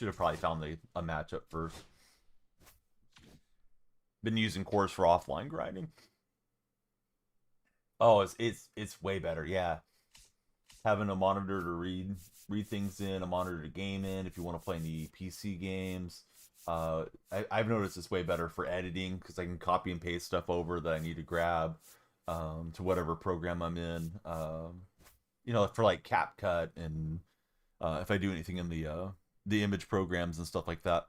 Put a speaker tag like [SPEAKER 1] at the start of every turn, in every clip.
[SPEAKER 1] Should have probably found a matchup first. Been using cores for offline grinding. Oh, it's way better. Yeah, having a monitor to read things in, a monitor to game in. If you want to play any PC games, I've noticed it's way better for editing because I can copy and paste stuff over that I need to grab to whatever program I'm in. You know, for like CapCut and if I do anything in the image programs and stuff like that.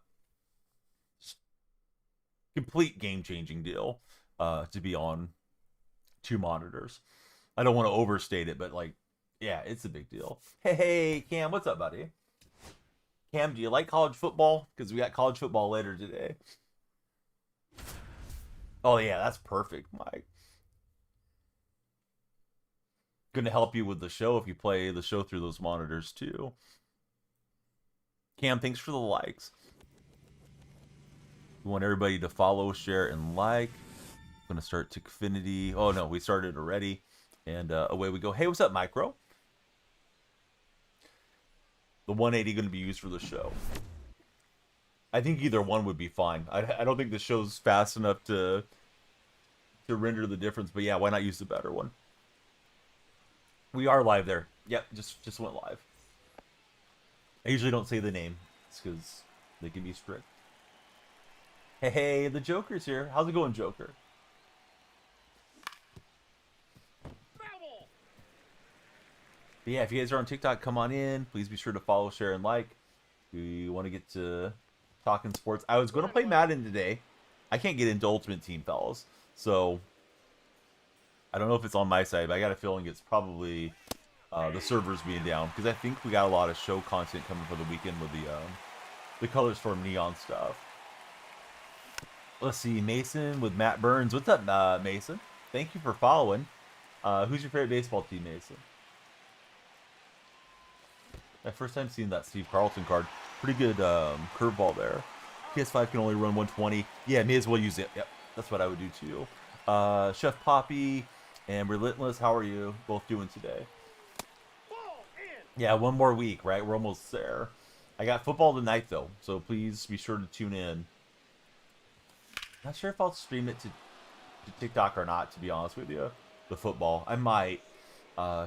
[SPEAKER 1] Complete game changing deal to be on two monitors. I don't want to overstate it, but like, yeah, it's a big deal. Hey, Cam, what's up, buddy? Cam, do you like college football? Because we got college football later today. Oh yeah, that's perfect, Mike. Gonna help you with the show if you play the show through those monitors too. Cam, thanks for the likes. We want everybody to follow, share, and like. I'm gonna start Tickfinity. Oh no, we started already, and away we go. Hey, what's up, Micro? The 180 going to be used for the show. I think either one would be fine. I don't think the show's fast enough to render the difference, but yeah, why not use the better one? We are live there. Yep, just went live. I usually don't say the name. It's because they can be strict. Hey, the Joker's here. How's it going, Joker? But yeah, if you guys are on TikTok, come on in. Please be sure to follow, share, and like. We want to get to talking sports. I was going to play Madden today. I can't get into Ultimate Team, fellas. So, I don't know if it's on my side, but I got a feeling it's probably the servers being down. Because I think we got a lot of show content coming for the weekend with the Colors Storm Neon stuff. Let's see, Mason with Matt Burns. What's up, Mason? Thank you for following. Who's your favorite baseball team, Mason? My first time seeing that Steve Carlton card. Pretty good curveball there. PS5 can only run 120. Yeah, may as well use it. Yep, that's what I would do too. Chef Poppy and Relentless, how are you both doing today? Yeah, one more week, right? We're almost there. I got football tonight though, so please be sure to tune in. Not sure if I'll stream it to TikTok or not, to be honest with you. The football. I might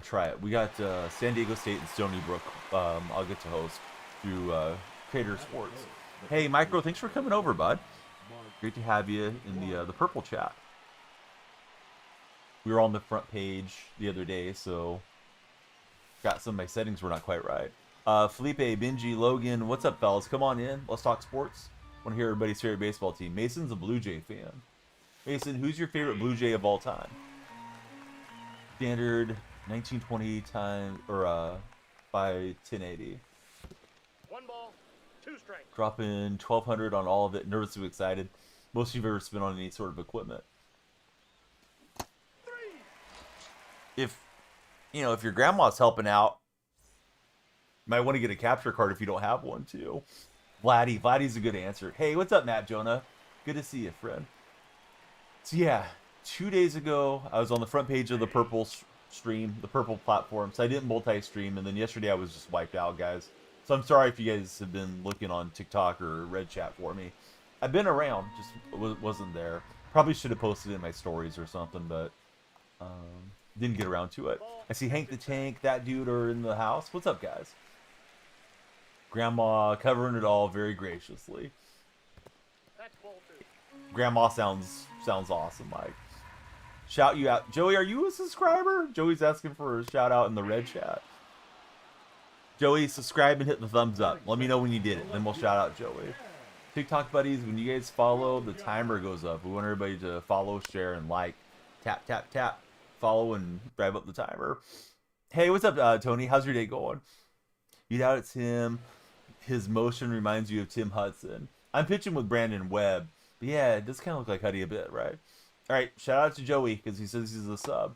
[SPEAKER 1] try it. We got San Diego State and Stony Brook. I'll get to host through Creator Sports. Hey, Micro, thanks for coming over, bud. Great to have you in the purple chat. We were on the front page the other day, so got some of my settings were not quite right. Felipe, Benji, Logan, what's up, fellas? Come on in. Let's talk sports. Want to hear everybody's favorite baseball team. Mason's a Blue Jay fan. Mason, who's your favorite Blue Jay of all time? Standard 1920 times or by 1080.
[SPEAKER 2] One ball, two strikes.
[SPEAKER 1] Dropping 1200 on all of it. Nervously excited. Most you've ever spent on any sort of equipment. If if your grandma's helping out, you might want to get a capture card if you don't have one too. Vladdy's a good answer. Hey, what's up, Matt Jonah? Good to see you, friend. So yeah, 2 days ago, I was on the front page of the Purple stream, the Purple platform, so I didn't multi-stream, and then yesterday I was just wiped out, guys. So I'm sorry if you guys have been looking on TikTok or Red Chat for me. I've been around, just wasn't there. Probably should have posted it in my stories or something, but didn't get around to it. I see Hank the Tank, that dude are in the house. What's up, guys? Grandma covering it all very graciously. Grandma sounds awesome, Mike. Shout you out. Joey, are you a subscriber? Joey's asking for a shout out in the Red Chat. Joey, subscribe and hit the thumbs up. Let me know when you did it. Then we'll shout out Joey. TikTok buddies, when you guys follow, the timer goes up. We want everybody to follow, share, and like. Tap, tap, tap. Follow and drive up the timer. Hey, what's up, Tony? How's your day going? You doubt it's him. His motion reminds you of Tim Hudson. I'm pitching with Brandon Webb. But yeah, it does kind of look like Huddy a bit, right? All right, shout out to Joey because he says he's a sub.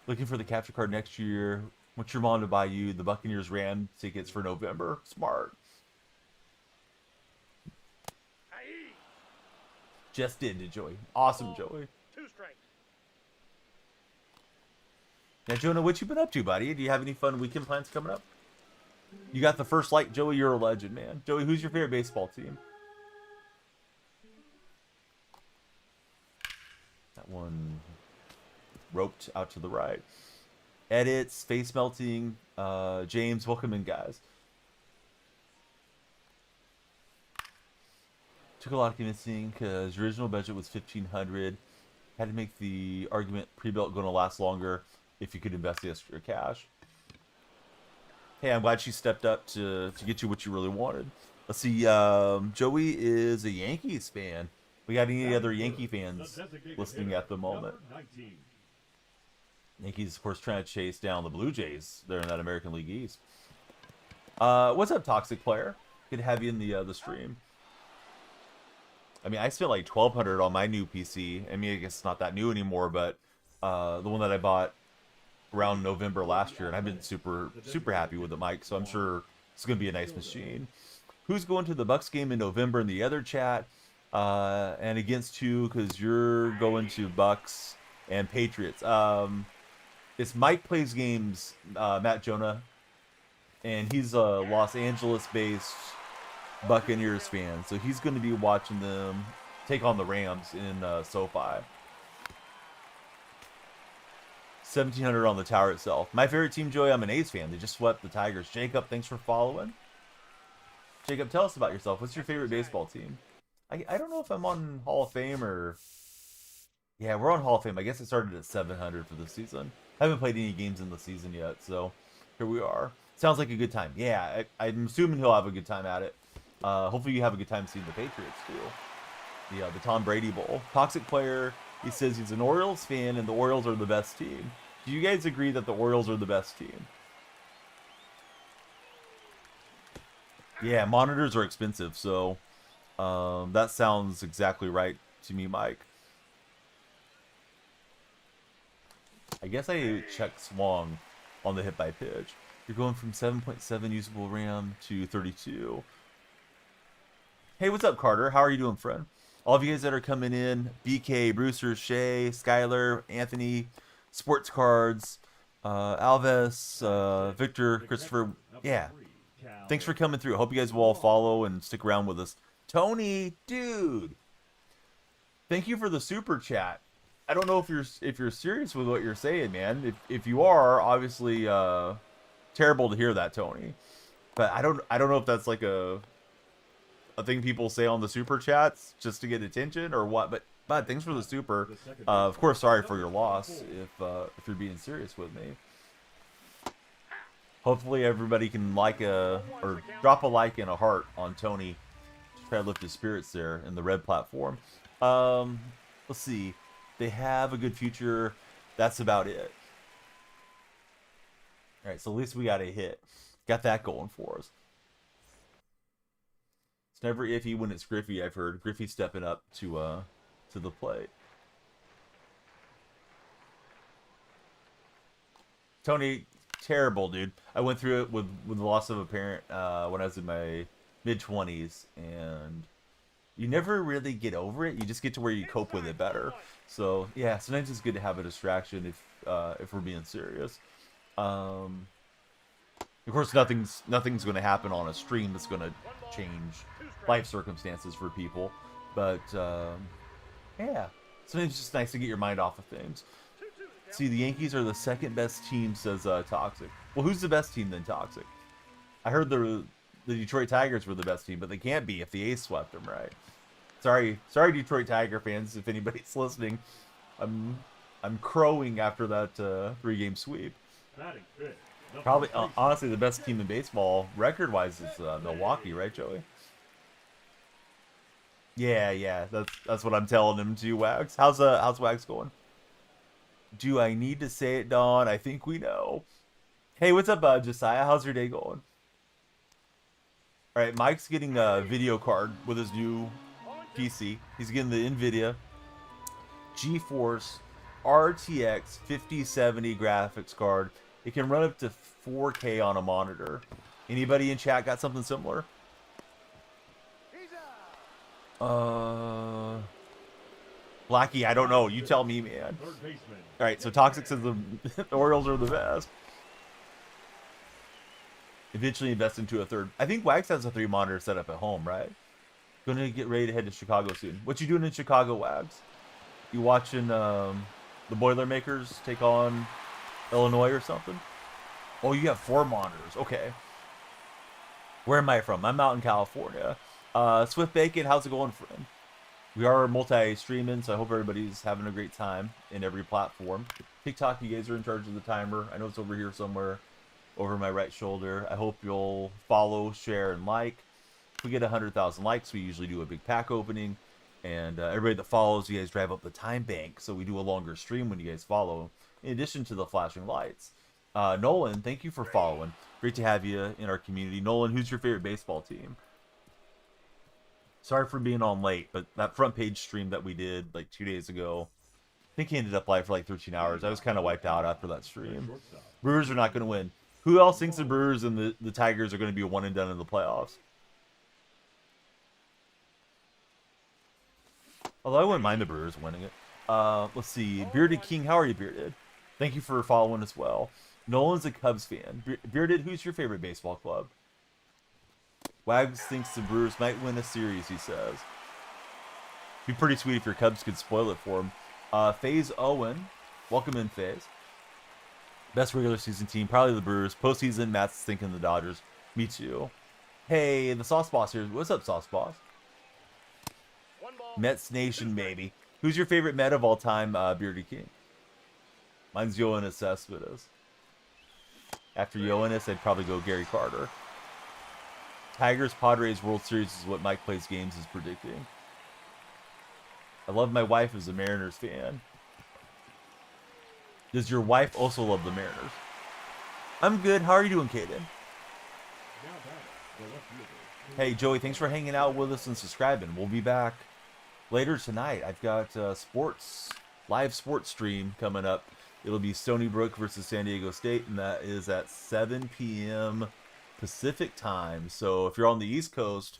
[SPEAKER 1] Looking for the capture card next year. Want your mom to buy you the Buccaneers Ram tickets for November. Smart. Just did, Joey. Awesome, Joey.
[SPEAKER 2] Two strikes.
[SPEAKER 1] Now, Jonah, what you been up to, buddy? Do you have any fun weekend plans coming up? You got the first light, Joey. You're a legend, man. Joey, who's your favorite baseball team? That one roped out to the right. Edits, face melting. James, welcome in, guys. Took a lot of convincing because your original budget was $1,500. Had to make the argument pre-built going to last longer if you could invest the extra cash. Hey, I'm glad she stepped up to get you what you really wanted. Let's see. Joey is a Yankees fan. We got any other Yankee fans listening at the moment? Yankees, of course, trying to chase down the Blue Jays. They're in that American League East. What's up, Toxic Player? Good to have you in the stream. I mean, I spent like $1,200 on my new PC. I mean, I guess it's not that new anymore, but the one that I bought around November last year, and I've been super happy with it, Mike. So I'm sure it's going to be a nice machine. Who's going to the Bucks game in November in the other chat? And against who? Because you're going to Bucks and Patriots. It's Mike plays games, Matt Jonah, and he's a Los Angeles-based Buccaneers fan, so he's going to be watching them take on the Rams in SoFi. $1,700 on the tower itself. My favorite team, Joey, I'm an A's fan. They just swept the Tigers. Jacob, thanks for following. Jacob, tell us about yourself. What's your favorite baseball team? I don't know if I'm on Hall of Fame or... Yeah, we're on Hall of Fame. I guess it started at 700 for the season. I haven't played any games in the season yet, so here we are. Sounds like a good time. Yeah, I'm assuming he'll have a good time at it. Hopefully you have a good time seeing the Patriots too. The Tom Brady Bowl. Toxic Player, he says he's an Orioles fan and the Orioles are the best team. Do you guys agree that the Orioles are the best team? Yeah, monitors are expensive, so that sounds exactly right to me, Mike. I guess I checked Swung on the hit by pitch. You're going from 7.7 usable RAM to 32. Hey, what's up, Carter? How are you doing, friend? All of you guys that are coming in, BK, Brewster, Shay, Skylar, Anthony, Sports Cards, Alves, Victor, Christopher. Yeah. Thanks for coming through. I hope you guys will all follow and stick around with us. Tony, dude. Thank you for the super chat. I don't know if you're serious with what you're saying, man. If you are, obviously terrible to hear that, Tony. But I don't know if that's like a thing people say on the super chats just to get attention or what. But thanks for the super. Of course, sorry for your loss if you're being serious with me. Hopefully everybody can like or drop a like and a heart on Tony to try to lift his spirits there in the red platform. Let's see. They have a good future. That's about it. All right, so at least we got a hit. Got that going for us. It's never iffy when it's Griffey. I've heard Griffey stepping up to the plate. Tony, terrible, dude. I went through it with the loss of a parent when I was in my mid-20s, and you never really get over it. You just get to where you cope with it better. So yeah, sometimes it's good to have a distraction if we're being serious. Of course, nothing's going to happen on a stream that's going to change life circumstances for people. But yeah, sometimes it's just nice to get your mind off of things. See, the Yankees are the second best team, says Toxic. Well, who's the best team then, Toxic? I heard the Detroit Tigers were the best team, but they can't be if the A's swept them, right? Sorry, Detroit Tiger fans, if anybody's listening. I'm crowing after that 3-game sweep. Probably, honestly, the best team in baseball, record-wise, is Milwaukee, right, Joey? Yeah, that's what I'm telling him too, Wags. How's Wags going? Do I need to say it, Dawn? I think we know. Hey, what's up, Josiah? How's your day going? All right, Mike's getting a video card with his new PC. He's getting the NVIDIA GeForce RTX 5070 graphics card. It can run up to 4K on a monitor. Anybody in chat got something similar? Blackie, I don't know. You tell me, man. All right, so Toxic says the Orioles are the best. Eventually invest into a third. I think Wags has a 3-monitor setup at home, right? Gonna get ready to head to Chicago soon. What you doing in Chicago, Wags? You watching the Boilermakers take on Illinois or something? Oh, you have 4 monitors. Okay. Where am I from? I'm out in California. Swift Bacon, how's it going, friend? We are multi-streaming, so I hope everybody's having a great time in every platform. TikTok, you guys are in charge of the timer. I know it's over here somewhere, over my right shoulder. I hope you'll follow, share, and like. If we get 100,000 likes, we usually do a big pack opening. And everybody that follows, you guys drive up the time bank, so we do a longer stream when you guys follow, in addition to the flashing lights. Nolan, thank you for following. Great to have you in our community. Nolan, who's your favorite baseball team? Sorry for being on late, but that front page stream that we did like 2 days ago, I think he ended up live for like 13 hours. I was kind of wiped out after that stream. Brewers are not going to win. Who else thinks the Brewers and the Tigers are going to be a one and done in the playoffs? Although I wouldn't mind the Brewers winning it. Let's see. Bearded King, how are you, Bearded? Thank you for following as well. Nolan's a Cubs fan. Bearded, who's your favorite baseball club? Wags thinks the Brewers might win a series, he says. Be pretty sweet if your Cubs could spoil it for him. FaZe Owen. Welcome in, FaZe. Best regular season team, probably the Brewers. Postseason, Matt's thinking the Dodgers. Me too. Hey, the Sauce Boss here. What's up, Sauce Boss? Mets Nation, maybe. Who's your favorite Met of all time, Beardy King? Mine's Yoenis Cespedes. After Yoenis, I'd probably go Gary Carter. Tigers Padres World Series is what Mike Plays Games is predicting. I love my wife as a Mariners fan. Does your wife also love the Mariners? I'm good. How are you doing, Kaden? Hey, Joey, thanks for hanging out with us and subscribing. We'll be back later tonight. I've got live sports stream coming up. It'll be Stony Brook versus San Diego State, and that is at 7 p.m. Pacific time. So if you're on the East Coast,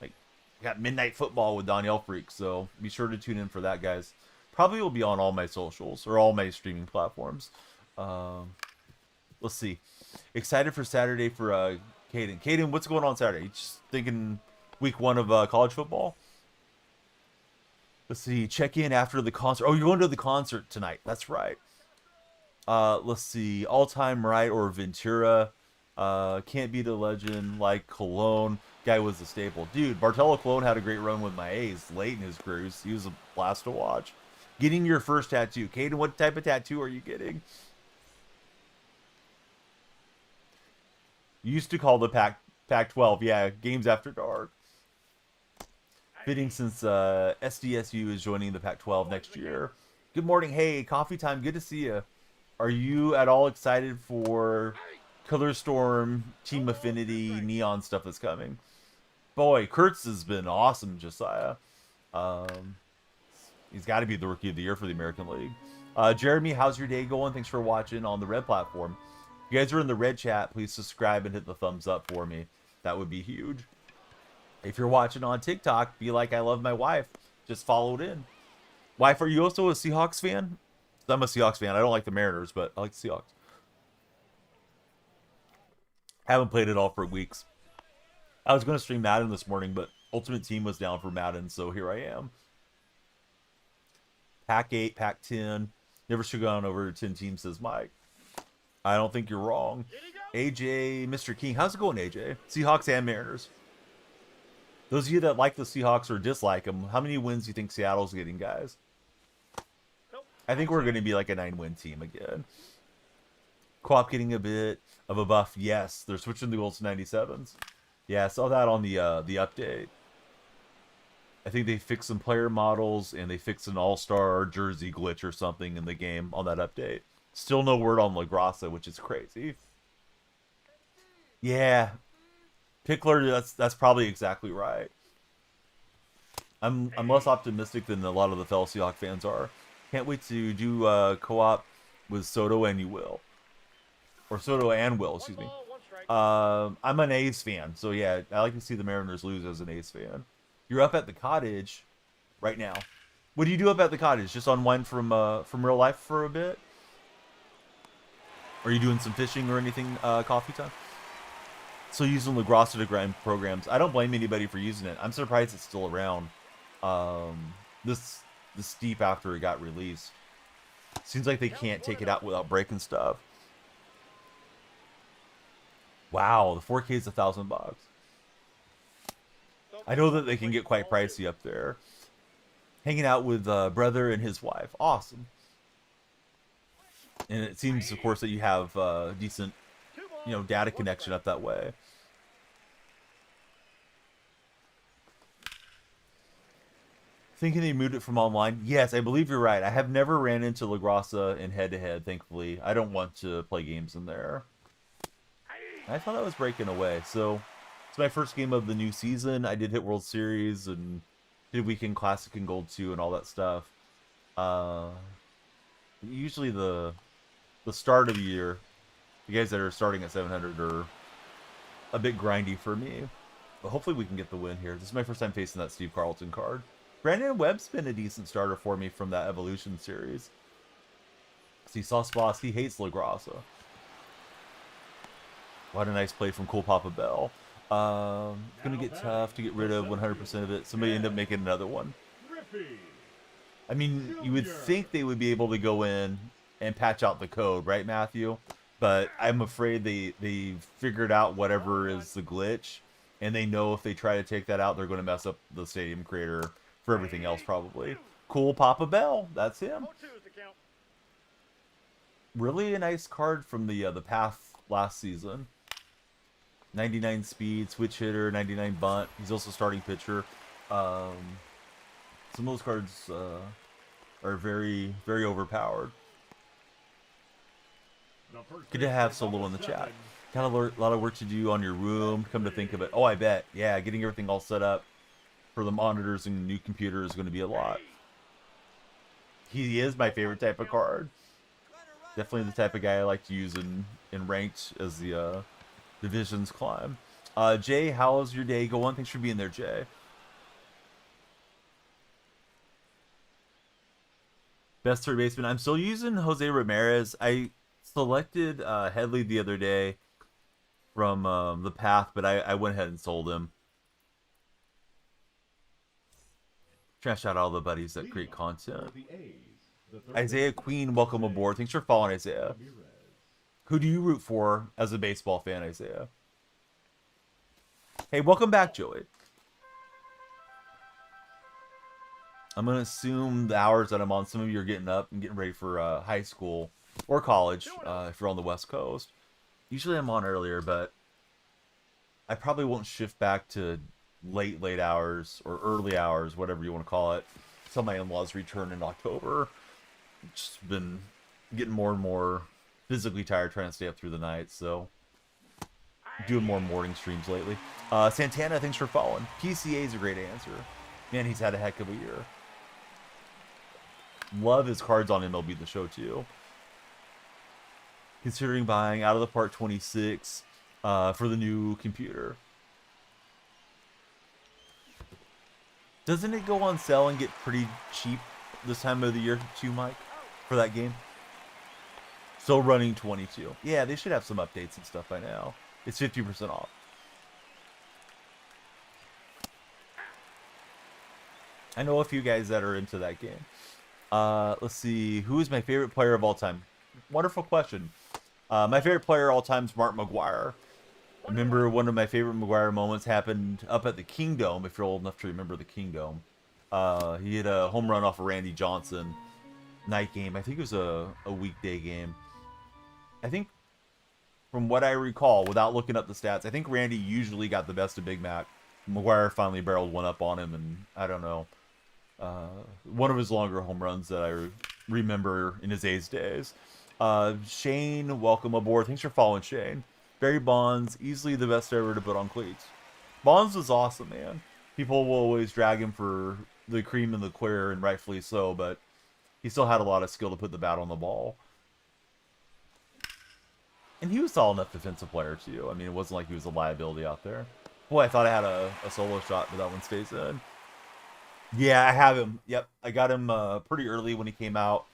[SPEAKER 1] like, got midnight football with Danielle Freak, so be sure to tune in for that, guys. Probably will be on all my socials or all my streaming platforms. Let's see. Excited for Saturday for Caden. Caden, what's going on Saturday? Just thinking week 1 of college football? Let's see. Check in after the concert. Oh, you're going to the concert tonight. That's right. Let's see. All-time right or Ventura. Can't beat a legend like Cologne. Guy was a staple. Dude, Bartolo Colon had a great run with my A's late in his career. He was a blast to watch. Getting your first tattoo. Caden, what type of tattoo are you getting? You used to call the Pac-12. Yeah, Games After Dark. Fitting since SDSU is joining the Pac-12 next year. Good morning. Hey, coffee time. Good to see you. Are you at all excited for Color Storm, Team Affinity, Neon stuff that's coming? Boy, Kurtz has been awesome, Josiah. He's got to be the Rookie of the Year for the American League. Jeremy, how's your day going? Thanks for watching on the Red platform. If you guys are in the Red chat, please subscribe and hit the thumbs up for me. That would be huge. If you're watching on TikTok, be like I love my wife. Just follow it in. Wife, are you also a Seahawks fan? I'm a Seahawks fan. I don't like the Mariners, but I like the Seahawks. Haven't played it all for weeks. I was going to stream Madden this morning, but Ultimate Team was down for Madden, so here I am. Pack 8, Pack 10. Never should have gone over 10 teams, says Mike. I don't think you're wrong. AJ, Mr. King. How's it going, AJ? Seahawks and Mariners. Those of you that like the Seahawks or dislike them, how many wins do you think Seattle's getting, guys? I think we're going to be like a 9-win team again. Co-op getting a bit of a buff. Yes, they're switching the goals to 97s. Yeah, I saw that on the update. I think they fixed some player models and they fixed an all-star jersey glitch or something in the game on that update. Still no word on LaGrassa, which is crazy. Yeah, Pickler, that's probably exactly right. I'm less optimistic than a lot of the fellow Seahawks fans are. Can't wait to do co-op with Soto and you will. Or Soto and Will, excuse me. I'm an A's fan, so yeah, I like to see the Mariners lose as an A's fan. You're up at the cottage right now. What do you do up at the cottage? Just unwind from real life for a bit? Are you doing some fishing or anything, coffee time? So using LaGrossa to grind programs, I don't blame anybody for using it. I'm surprised it's still around. Um, this deep after it got released. Seems like they can't take it out without breaking stuff. Wow, the 4K is $1,000. I know that they can get quite pricey up there. Hanging out with brother and his wife, awesome. And it seems, of course, that you have decent, data connection up that way. Thinking they moved it from online? Yes, I believe you're right. I have never ran into LaGrossa in head-to-head, thankfully. I don't want to play games in there. I thought I was breaking away. So, it's my first game of the new season. I did hit World Series and did Weekend Classic and Gold 2 and all that stuff. Usually the start of the year, the guys that are starting at 700 are a bit grindy for me. But hopefully we can get the win here. This is my first time facing that Steve Carlton card. Brandon Webb's been a decent starter for me from that Evolution series. See, Sauce Boss, he hates LaGrossa. What a nice play from Cool Papa Bell. It's going to get tough to get rid of 100% of it. Somebody end up making another one. I mean, you would think they would be able to go in and patch out the code, right, Matthew? But I'm afraid they figured out whatever is the glitch, and they know if they try to take that out, they're going to mess up the stadium creator for everything else, probably. Cool Papa Bell, that's him. Really a nice card from the Path last season. 99 speed, switch hitter, 99 bunt. He's also starting pitcher. Some of those cards are very, very overpowered. Good to have Solo in the chat. Got a lot of work to do on your room. Come to think of it. Oh, I bet. Yeah, getting everything all set up for the monitors and new computer is going to be a lot. He is my favorite type of card. Definitely the type of guy I like to use in ranked as the divisions climb. Jay, how's your day going? Thanks for being there, Jay. Best third baseman. I'm still using Jose Ramirez. I selected Headley the other day from the Path, but I went ahead and sold him. Trash out all the buddies that create content. Isaiah Queen, welcome aboard. Thanks for following, Isaiah. Who do you root for as a baseball fan, Isaiah? Hey, welcome back, Joey. I'm going to assume the hours that I'm on, some of you are getting up and getting ready for high school or college if you're on the West Coast. Usually I'm on earlier, but I probably won't shift back to late hours or early hours, whatever you want to call it, until my in-laws return in October. Just been getting more and more physically tired trying to stay up through the night, so doing more morning streams lately. Santana, thanks for following. PCA is a great answer. Man, he's had a heck of a year. Love his cards on MLB The Show, too. Considering buying Out of the Park 26 for the new computer. Doesn't it go on sale and get pretty cheap this time of the year, too, Mike, for that game? Still running 22. Yeah, they should have some updates and stuff by now. It's 50% off. I know a few guys that are into that game. Let's see. Who is my favorite player of all time? Wonderful question. My favorite player of all time is Mark McGwire. I remember one of my favorite McGwire moments happened up at the Kingdome, if you're old enough to remember the Kingdome. He hit a home run off of Randy Johnson. Night game. I think it was a weekday game. I think, from what I recall, without looking up the stats, I think Randy usually got the best of Big Mac. McGwire finally barreled one up on him, and I don't know. One of his longer home runs that I remember in his A's days. Shane, welcome aboard. Thanks for following, Shane. Barry Bonds, easily the best ever to put on cleats. Bonds was awesome, man. People will always drag him for the cream and the queer, and rightfully so, but he still had a lot of skill to put the bat on the ball. And he was a solid enough defensive player, too. I mean, it wasn't like he was a liability out there. Boy, I thought I had a solo shot, but that one stays in. Yeah, I have him. Yep, I got him pretty early when he came out.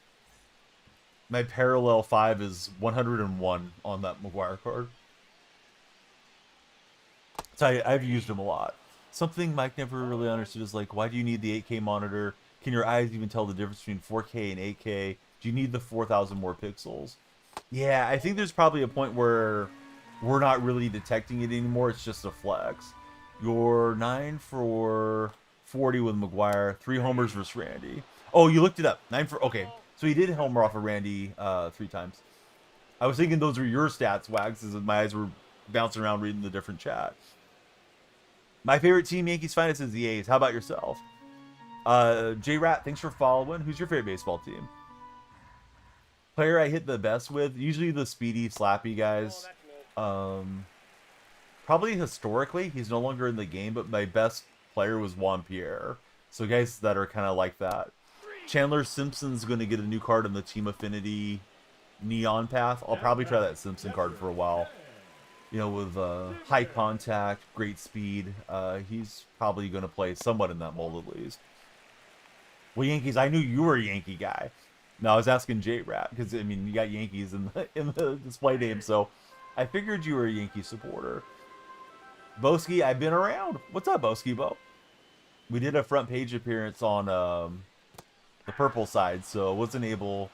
[SPEAKER 1] My parallel 5 is 101 on that McGwire card. I've used them a lot. Something Mike never really understood is like, why do you need the 8K monitor? Can your eyes even tell the difference between 4K and 8K? Do you need the 4,000 more pixels? Yeah, I think there's probably a point where we're not really detecting it anymore. It's just a flex. You're 9 for 40 with McGuire, 3 homers versus Randy. Oh, you looked it up. 9 for okay. So he did homer off of Randy 3 times. I was thinking those were your stats, Wags, as my eyes were bouncing around reading the different chat. My favorite team, Yankees finest, is the A's. How about yourself? J Rat, thanks for following. Who's your favorite baseball team? Player I hit the best with, usually the speedy, slappy guys. Probably historically, he's no longer in the game, but my best player was Juan Pierre. So guys that are kind of like that. Chandler Simpson's going to get a new card in the Team Affinity Neon Path. I'll probably try that Simpson card for a while. You know, with high contact, great speed. He's probably going to play somewhat in that mold at least. Well, Yankees, I knew you were a Yankee guy. No, I was asking J-Rat, because, I mean, you got Yankees in the display name, so I figured you were a Yankee supporter. Boski, I've been around. What's up, Boski Bo? We did a front page appearance on the purple side, so I wasn't able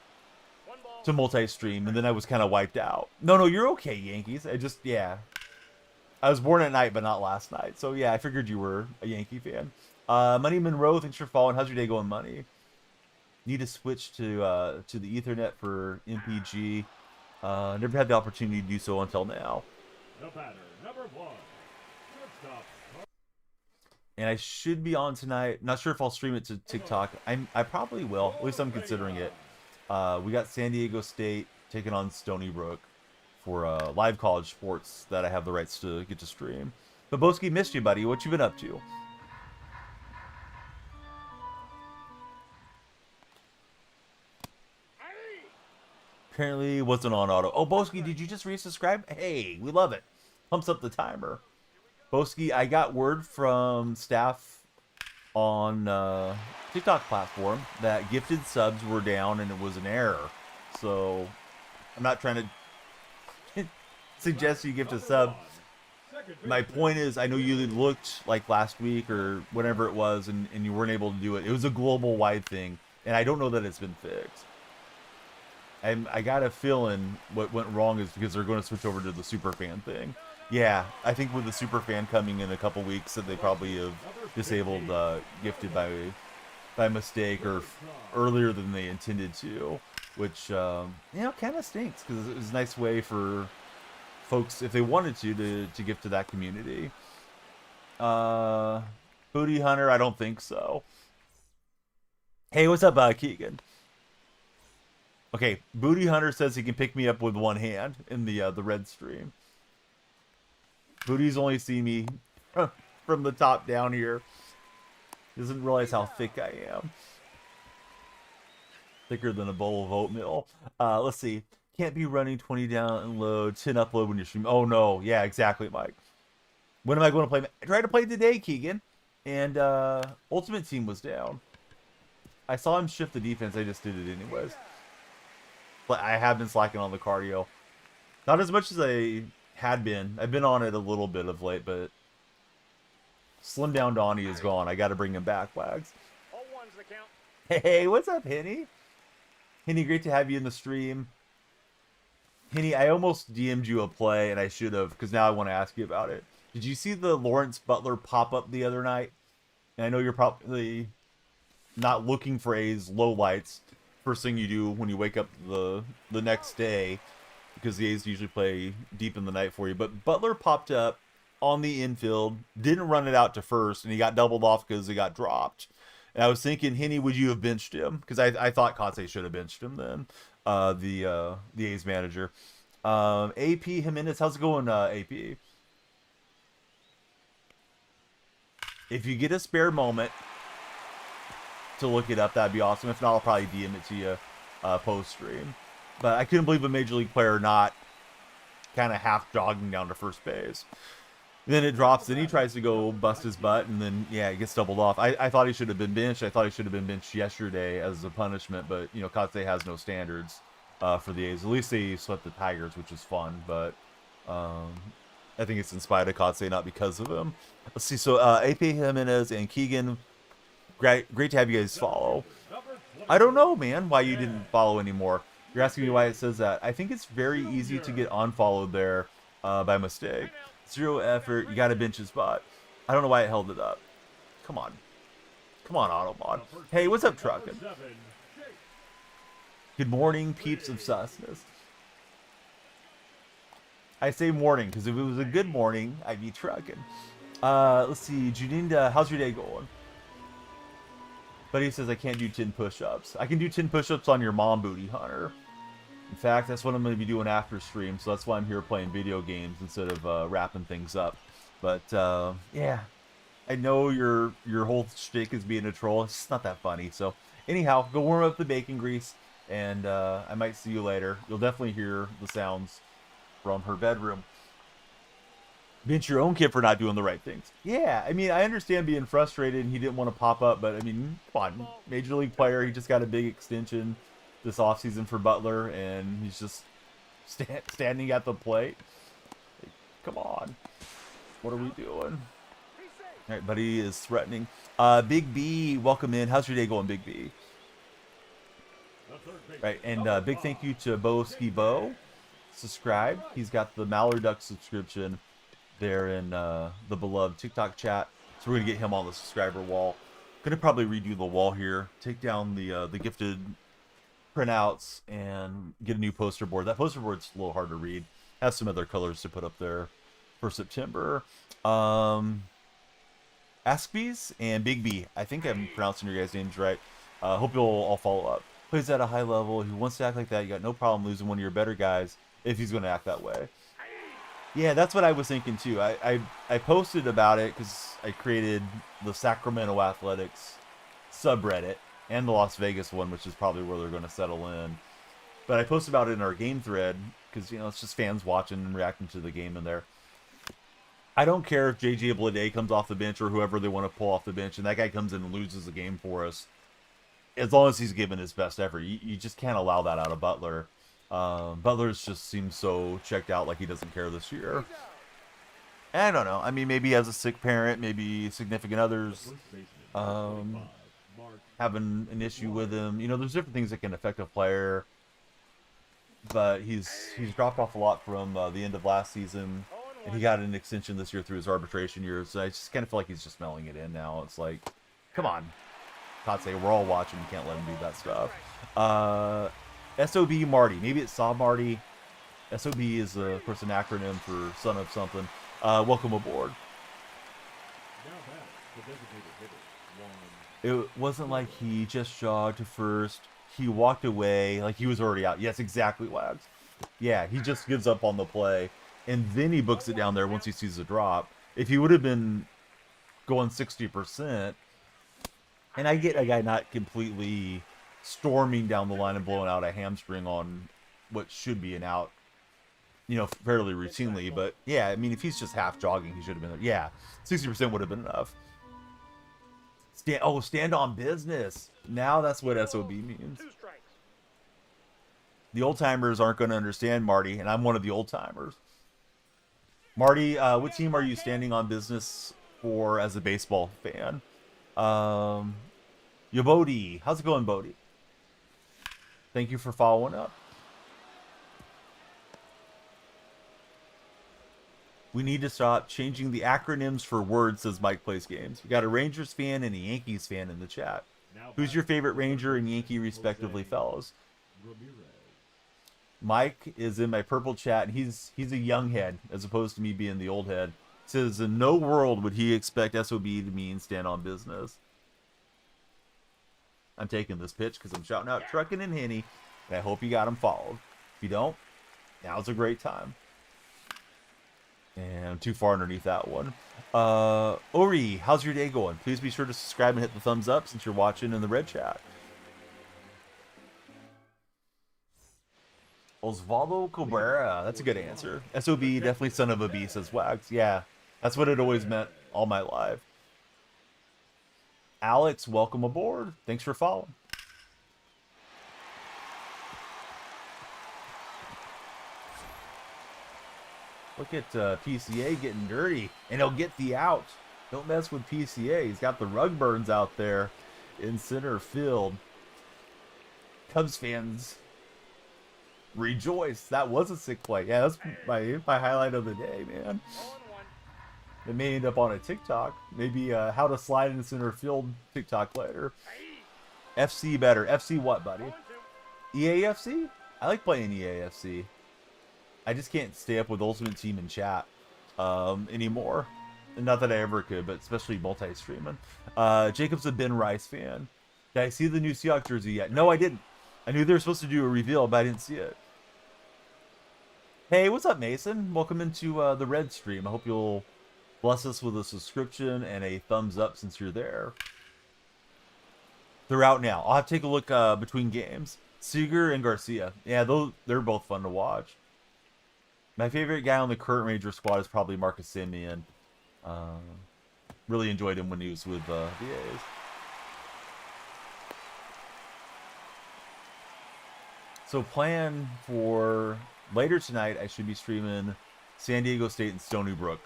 [SPEAKER 1] to multi-stream, and then I was kind of wiped out. No, you're okay, Yankees. Yeah. I was born at night, but not last night. So, yeah, I figured you were a Yankee fan. Money Monroe, thanks for following. How's your day going, Money? Need to switch to the Ethernet for MPG. Never had the opportunity to do so until now.
[SPEAKER 2] The batter, number 1. Shortstop.
[SPEAKER 1] And I should be on tonight. Not sure if I'll stream it to TikTok. I probably will. At least I'm considering it. We got San Diego State taking on Stony Brook for live college sports that I have the rights to get to stream. But Boski, missed you, buddy. What you been up to? Apparently wasn't on auto. Oh, Boski, did you just resubscribe? Hey, we love it. Pumps up the timer. Boski, I got word from staff on TikTok platform that gifted subs were down and it was an error. So I'm not trying to suggest you gift a sub. My point is, I know you looked like last week or whenever it was and you weren't able to do it. It was a global wide thing, and I don't know that it's been fixed. I got a feeling what went wrong is because they're going to switch over to the Superfan thing. Yeah, I think with the Superfan coming in a couple weeks, that they probably have disabled gifted by mistake or earlier than they intended to, which kind of stinks because it was a nice way for folks, if they wanted to gift to that community. Booty Hunter, I don't think so. Hey, what's up, Keegan? Okay, Booty Hunter says he can pick me up with one hand in the red stream. Booty's only see me from the top down here. Doesn't realize how thick I am. Thicker than a bowl of oatmeal. Let's see. Can't be running 20 down and load, 10 upload when you're streaming. Oh no, yeah, exactly, Mike. When am I going to play? I tried to play today, Keegan, and Ultimate Team was down. I saw him shift the defense. I just did it anyways. But I have been slacking on the cardio. Not as much as I had been. I've been on it a little bit of late, but Slim Down Donnie is gone. I got to bring him back, Wags.
[SPEAKER 2] All ones the count.
[SPEAKER 1] Hey, what's up, Henny? Henny, great to have you in the stream. Henny, I almost DM'd you a play, and I should have, because now I want to ask you about it. Did you see the Lawrence Butler pop-up the other night? And I know you're probably not looking for A's lowlights. First thing you do when you wake up the next day, because the A's usually play deep in the night for you. But Butler popped up on the infield, didn't run it out to first, and he got doubled off because he got dropped. And I was thinking, Henny, would you have benched him? Because I thought Kase should have benched him then, the A's manager. AP Jimenez, how's it going, AP? If you get a spare moment to look it up, that'd be awesome. If not, I'll probably DM it to you post-stream. But I couldn't believe a Major League player not kind of half jogging down to first base. And then it drops, then he tries to go bust his butt, and then, yeah, he gets doubled off. I thought he should have been benched. I thought he should have been benched yesterday as a punishment, but, you know, Kase has no standards for the A's. At least they swept the Tigers, which is fun, but I think it's in spite of Kotze, not because of him. Let's see. So AP Jimenez and Keegan, great to have you guys follow. I don't know, man, why you didn't follow anymore. You're asking me why it says that. I think it's very easy to get unfollowed there by mistake. Zero effort. You got to bench his spot. I don't know why it held it up. Come on. Come on, Automod. Hey, what's up, Truckin'? Good morning, peeps of Susness. I say morning because if it was a good morning, I'd be trucking. Let's see. Juninda, how's your day going? But he says I can't do 10 push-ups. I can do 10 push-ups on your mom, Booty Hunter. In fact, that's what I'm going to be doing after stream, so that's why I'm here playing video games instead of wrapping things up. But, yeah. I know your whole shtick is being a troll. It's just not that funny. So, anyhow, go warm up the bacon grease, and I might see you later. You'll definitely hear the sounds from her bedroom. Bench your own kid for not doing the right things. Yeah, I mean, I understand being frustrated and he didn't want to pop up, but I mean, come on, major league player. He just got a big extension this offseason for Butler, and he's just standing at the plate. Like, come on, what are we doing? All right, buddy is threatening. Big B, welcome in. How's your day going, Big B? Right, and big thank you to Bo Ski Bo. Subscribe. He's got the Mallard Duck subscription there in the beloved TikTok chat. So we're gonna get him on the subscriber wall. Gonna probably redo the wall here. Take down the gifted printouts and get a new poster board. That poster board's a little hard to read. Has some other colors to put up there for September. Askbees and Big B. I think I'm pronouncing your guys' names right. Hope you'll all follow up. Plays at a high level. He wants to act like that. You got no problem losing one of your better guys if he's going to act that way. Yeah, that's what I was thinking too. I posted about it because I created the Sacramento Athletics subreddit and the Las Vegas one, which is probably where they're going to settle in. But I posted about it in our game thread because, you know, it's just fans watching and reacting to the game in there. I don't care if JJ Bleday comes off the bench or whoever they want to pull off the bench and that guy comes in and loses the game for us. As long as he's given his best effort, you just can't allow that out of Butler. Butler's just seems so checked out, like he doesn't care this year. And I don't know. I mean, maybe he has a sick parent, maybe significant others having an issue with him. You know, there's different things that can affect a player. But he's dropped off a lot from the end of last season, and he got an extension this year through his arbitration year. So I just kind of feel like he's just smelling it in now. It's like, come on, Kotze, we're all watching. You can't let him do that stuff. SOB Marty. Maybe it's Saw Marty. SOB is, of course, an acronym for son of something. Welcome aboard. It wasn't like he just jogged to first. He walked away like he was already out. Yes, exactly, Wags. Yeah, he just gives up on the play, and then he books it down there once he sees the drop. If he would have been going 60%, and I get a guy not completely storming down the line and blowing out a hamstring on what should be an out, you know, fairly routinely. But yeah, I mean, if he's just half jogging, he should have been there. Yeah, 60% would have been enough. Stand on business. Now that's what SOB means. The old timers aren't going to understand, Marty, and I'm one of the old timers. Marty, what team are you standing on business for as a baseball fan? Yo, Bodie. How's it going, Bodie? Thank you for following up. We need to stop changing the acronyms for words, says Mike Plays Games. We got a Rangers fan and a Yankees fan in the chat. Who's your favorite Ranger and Yankee, respectively, fellows? Mike is in my purple chat, and he's a young head, as opposed to me being the old head. Says, in no world would he expect SOB to mean stand on business. I'm taking this pitch because I'm shouting out Truckin' and Henny, and I hope you got him followed. If you don't, now's a great time. And I'm too far underneath that one. Ori, how's your day going? Please be sure to subscribe and hit the thumbs up since you're watching in the red chat. Osvaldo Cabrera, that's a good answer. SOB, definitely son of a bee, says Wags. Yeah, that's what it always meant all my life. Alex, welcome aboard. Thanks for following. Look at PCA getting dirty, and he'll get the out. Don't mess with PCA. He's got the rug burns out there in center field. Cubs fans rejoice. That was a sick play. Yeah, that's my highlight of the day, man. It may end up on a TikTok. Maybe how to slide in center field TikTok later. FC better. FC what, buddy? EAFC? I like playing EAFC. I just can't stay up with Ultimate Team and chat anymore. Not that I ever could, but especially multi-streaming. Jacob's a Ben Rice fan. Did I see the new Seahawks jersey yet? No, I didn't. I knew they were supposed to do a reveal, but I didn't see it. Hey, what's up, Mason? Welcome into the Red stream. I hope you'll bless us with a subscription and a thumbs up since you're there. They're out now. I'll have to take a look between games. Seager and Garcia. Yeah, they're both fun to watch. My favorite guy on the current Ranger squad is probably Marcus Simeon. Really enjoyed him when he was with the A's. So plan for later tonight, I should be streaming San Diego State and Stony Brook.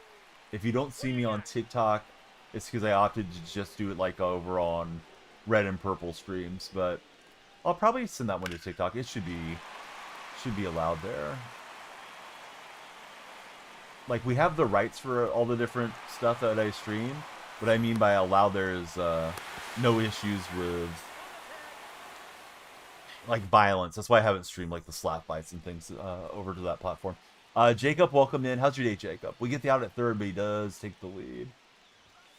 [SPEAKER 1] If you don't see me on TikTok, it's because I opted to just do it like over on red and purple streams. But I'll probably send that one to TikTok. It should be allowed there. Like, we have the rights for all the different stuff that I stream. What I mean by allowed there is no issues with like violence. That's why I haven't streamed like the slap fights and things over to that platform. Jacob, welcome in. How's your day, Jacob? We get the out at third, but he does take the lead.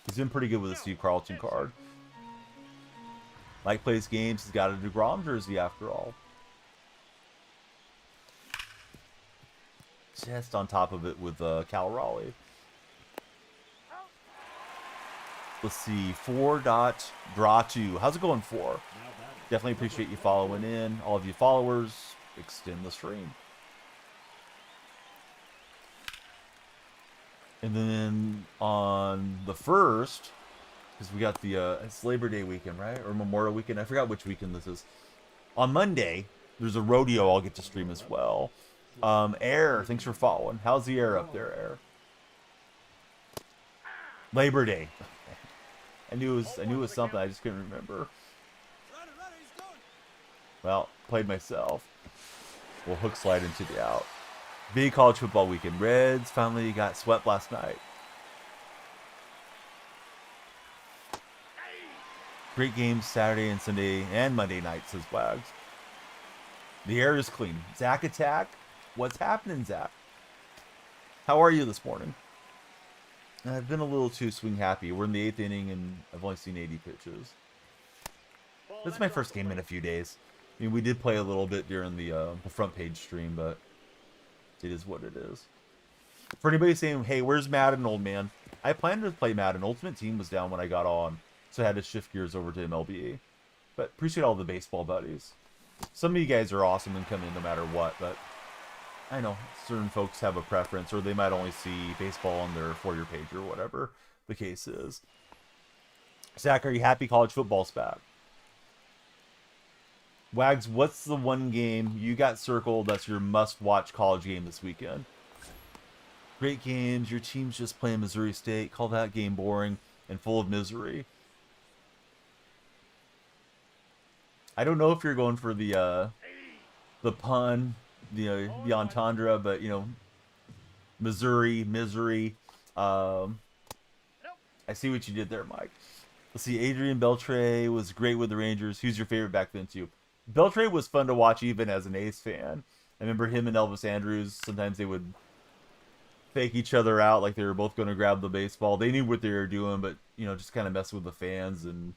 [SPEAKER 1] He's been pretty good with the Steve Carlton card. Mike plays games. He's got a DeGrom jersey after all. Just on top of it with Cal Raleigh. Let's see. 4.draw2. How's it going, 4? Definitely appreciate you following in. All of you followers, extend the stream. And then on the 1st, because we got the it's Labor Day weekend, right? Or Memorial weekend. I forgot which weekend this is. On Monday, there's a rodeo I'll get to stream as well. Air, thanks for following. How's the air up there, Air? Labor Day. I knew it was something. I just couldn't remember. Well, played myself. We'll hook slide into the out. Big college football weekend. Reds finally got swept last night. Great games Saturday and Sunday and Monday night, says Wags. The air is clean. Zach Attack. What's happening, Zach? How are you this morning? I've been a little too swing happy. We're in the 8th inning and I've only seen 80 pitches. This is my first game in a few days. I mean, we did play a little bit during the front page stream, but it is what it is. For anybody saying, hey, where's Madden, old man? I planned to play Madden. Ultimate Team was down when I got on, so I had to shift gears over to MLB. But appreciate all the baseball buddies. Some of you guys are awesome and come in no matter what, but I know certain folks have a preference, or they might only see baseball on their For Your page or whatever the case is. Zach, are you happy college football's back? Wags, what's the one game you got circled that's your must-watch college game this weekend? Great games. Your team's just playing Missouri State. Call that game boring and full of misery. I don't know if you're going for the pun, the entendre, but you know, Missouri, misery. I see what you did there, Mike. Let's see. Adrian Beltre was great with the Rangers. Who's your favorite back then too? Beltre was fun to watch even as an A's fan. I remember him and Elvis Andrews. Sometimes they would fake each other out like they were both going to grab the baseball. They knew what they were doing, but you know, just kind of mess with the fans and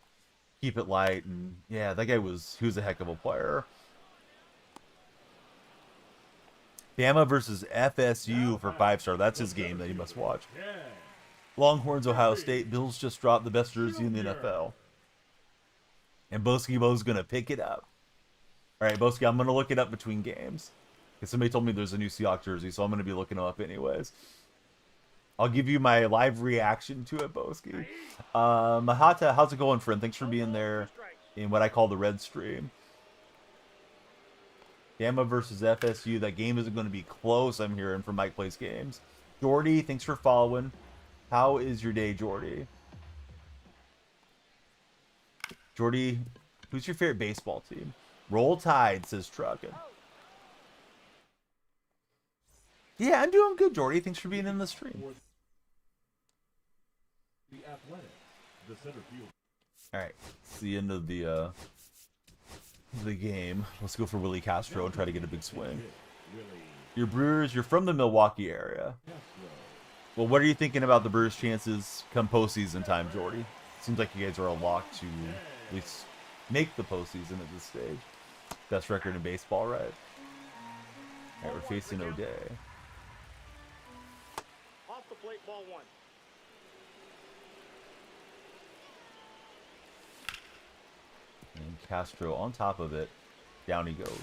[SPEAKER 1] keep it light. And yeah, that guy he was a heck of a player. Bama versus FSU for 5-star. That's his game that you must watch. Longhorns, Ohio State. Bills just dropped the best jersey in the NFL. And Boski Bo's going to pick it up. All right, Boski, I'm going to look it up between games. Because somebody told me there's a new Seahawks jersey, so I'm going to be looking it up anyways. I'll give you my live reaction to it, Boski. Mahata, how's it going, friend? Thanks for being there in what I call the red stream. Bama versus FSU. That game isn't going to be close, I'm hearing from Mike Plays Games. Jordy, thanks for following. How is your day, Jordy? Jordy, who's your favorite baseball team? Roll Tide, says Truckin'. Yeah, I'm doing good, Jordy. Thanks for being in the stream.
[SPEAKER 2] The Athletics, the center field.
[SPEAKER 1] All right, it's the end of the game. Let's go for Willie Castro and try to get a big swing. Your Brewers, you're from the Milwaukee area. Well, what are you thinking about the Brewers' chances come postseason time, Jordy? Seems like you guys are a lock to at least make the postseason at this stage. Best record in baseball, right? All right, we're facing O'Day.
[SPEAKER 3] Off the plate, ball one.
[SPEAKER 1] And Castro on top of it. Down he goes.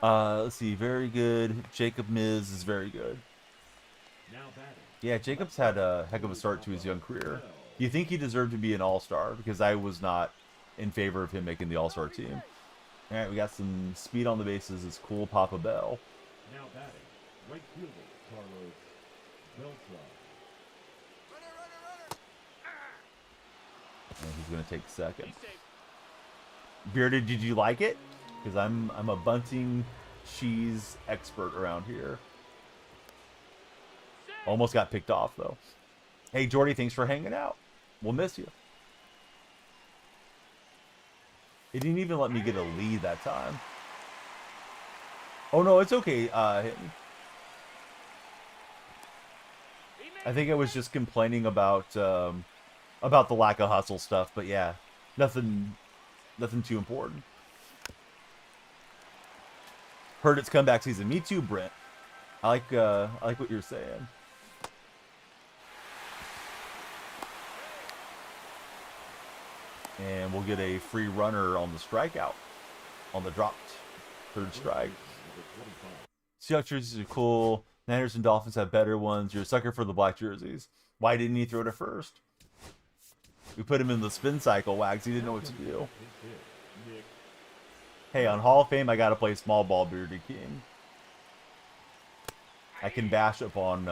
[SPEAKER 1] Let's see. Very good. Jacob Miz is very good. Yeah, Jacob's had a heck of a start to his young career. Do you think he deserved to be an all-star? Because I was not in favor of him making the all-star team. All right, we got some speed on the bases. It's cool. Papa Bell.
[SPEAKER 2] Now batting, right fielder Carlos Beltran.
[SPEAKER 1] And he's going to take second. Bearded, did you like it? Because I'm a bunting cheese expert around here. Almost got picked off, though. Hey, Jordy, thanks for hanging out. We'll miss you. It didn't even let me get a lead that time. Oh, no, it's okay. Hit me. I think I was just complaining about the lack of hustle stuff, but yeah, nothing too important. Heard it's comeback season. Me too, Brent. I like what you're saying. And we'll get a free runner on the strikeout. On the dropped third strike. Seahawks jerseys are cool. Niners and Dolphins have better ones. You're a sucker for the black jerseys. Why didn't he throw to first? We put him in the spin cycle, Wags. He didn't know what to do. Hey, on Hall of Fame, I gotta play small ball, Bearded King. I can bash up on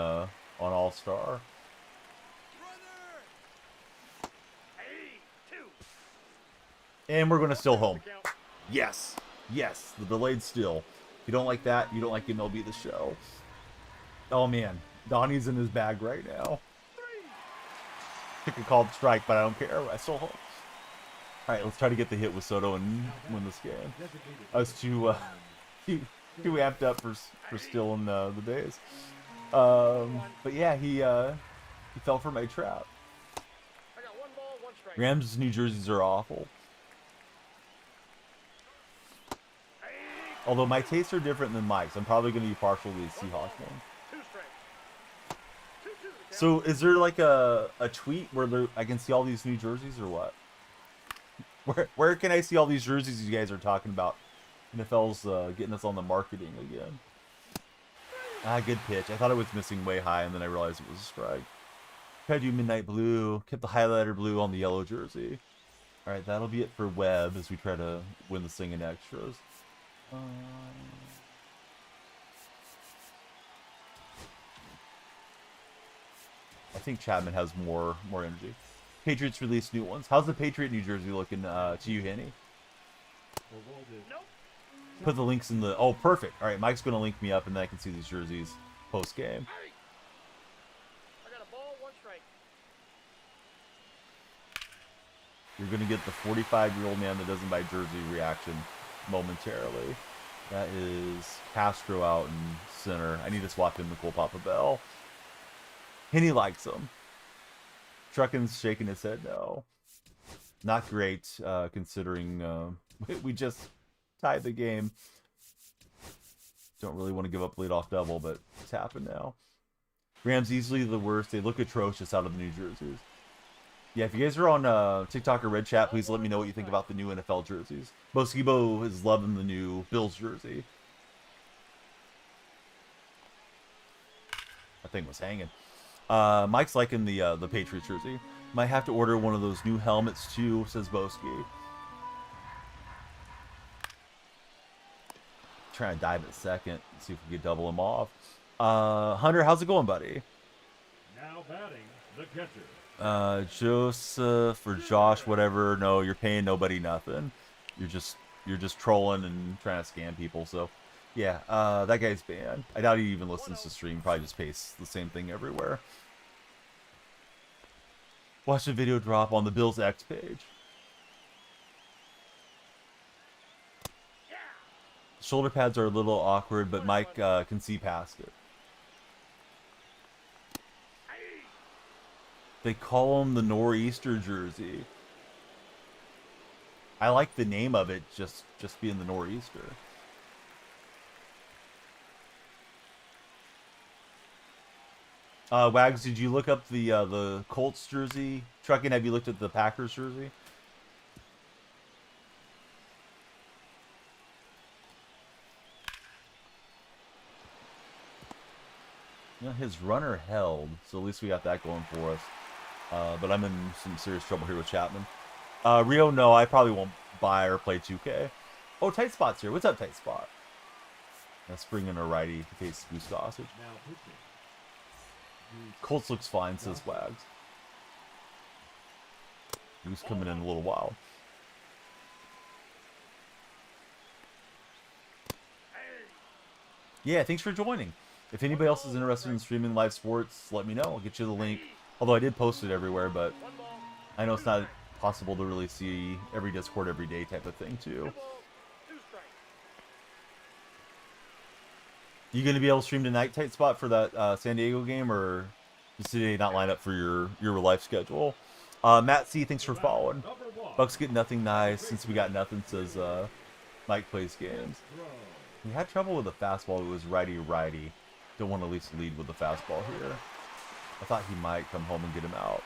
[SPEAKER 1] All Star. And we're gonna steal home. Yes, yes, the delayed steal. If you don't like that, you don't like MLB The Show. Oh man, Donnie's in his bag right now. Took a called strike, but I don't care. I still home. All right, let's try to get the hit with Soto and win this game. I was too amped up for stealing the base. But yeah, he fell for my trap. Rams' New Jerseys are awful. Although my tastes are different than Mike's, I'm probably going to be partial to the Seahawks one. So is there like a tweet where I can see all these new jerseys or what? Where can I see all these jerseys you guys are talking about? NFL's getting us on the marketing again. Good pitch. I thought it was missing way high, and then I realized it was a strike. Tried to do midnight blue. Kept the highlighter blue on the yellow jersey. All right, that'll be it for Webb as we try to win the thing in extras. I think Chapman has more energy. Patriots released new ones. How's the Patriot New Jersey looking to you, Henny? Put the links in the... Oh, perfect. All right, Mike's going to link me up, and then I can see these jerseys post-game.
[SPEAKER 3] I got a ball, one strike.
[SPEAKER 1] You're going to get the 45-year-old man that doesn't buy jersey reaction momentarily. That is Castro out in center. I need to swap in the cool Papa Bell. Henny likes him. Truckin's shaking his head no. Not great, considering we just tied the game. Don't really want to give up leadoff double, but it's happened now. Rams easily the worst. They look atrocious out of the new jerseys. Yeah, if you guys are on TikTok or Red Chat, please let me know what you think about the new NFL jerseys. Boskibo is loving the new Bills jersey. That thing was hanging. Mike's liking the Patriots jersey. Might have to order one of those new helmets too, says Boski. Trying to dive at second, see if we can double him off. Hunter, how's it going, buddy?
[SPEAKER 2] Now batting, the catcher.
[SPEAKER 1] Joseph or Josh, whatever. No, you're paying nobody nothing. You're just trolling and trying to scam people. So, yeah, that guy's banned. I doubt he even listens to stream. Probably just pastes the same thing everywhere. Watch the video drop on the Bills X page. Shoulder pads are a little awkward, but Mike can see past it. They call him the Nor'easter jersey. I like the name of it, just being the Nor'easter. Wags, did you look up the Colts jersey? Trucking, have you looked at the Packers jersey? You know, his runner held, so at least we got that going for us. But I'm in some serious trouble here with Chapman. Rio, no, I probably won't buy or play 2K. Oh, Tight Spot's here. What's up, Tight Spot? Let's bring in a righty to face Goose Sausage.
[SPEAKER 2] Now pitching.
[SPEAKER 1] Colts looks fine, says Wags. Goose coming in a little while. Yeah, thanks for joining. If anybody else is interested in streaming live sports, let me know. I'll get you the link. Although I did post it everywhere, but I know it's not possible to really see every Discord every day type of thing, too. You going to be able to stream tonight, Tight Spot, for that San Diego game, or does today not line up for your life schedule? Matt C, thanks for following. Bucks get nothing nice since we got nothing, says Mike plays games. We had trouble with the fastball. It was righty-righty. Don't want to at least lead with the fastball here. I thought he might come home and get him out.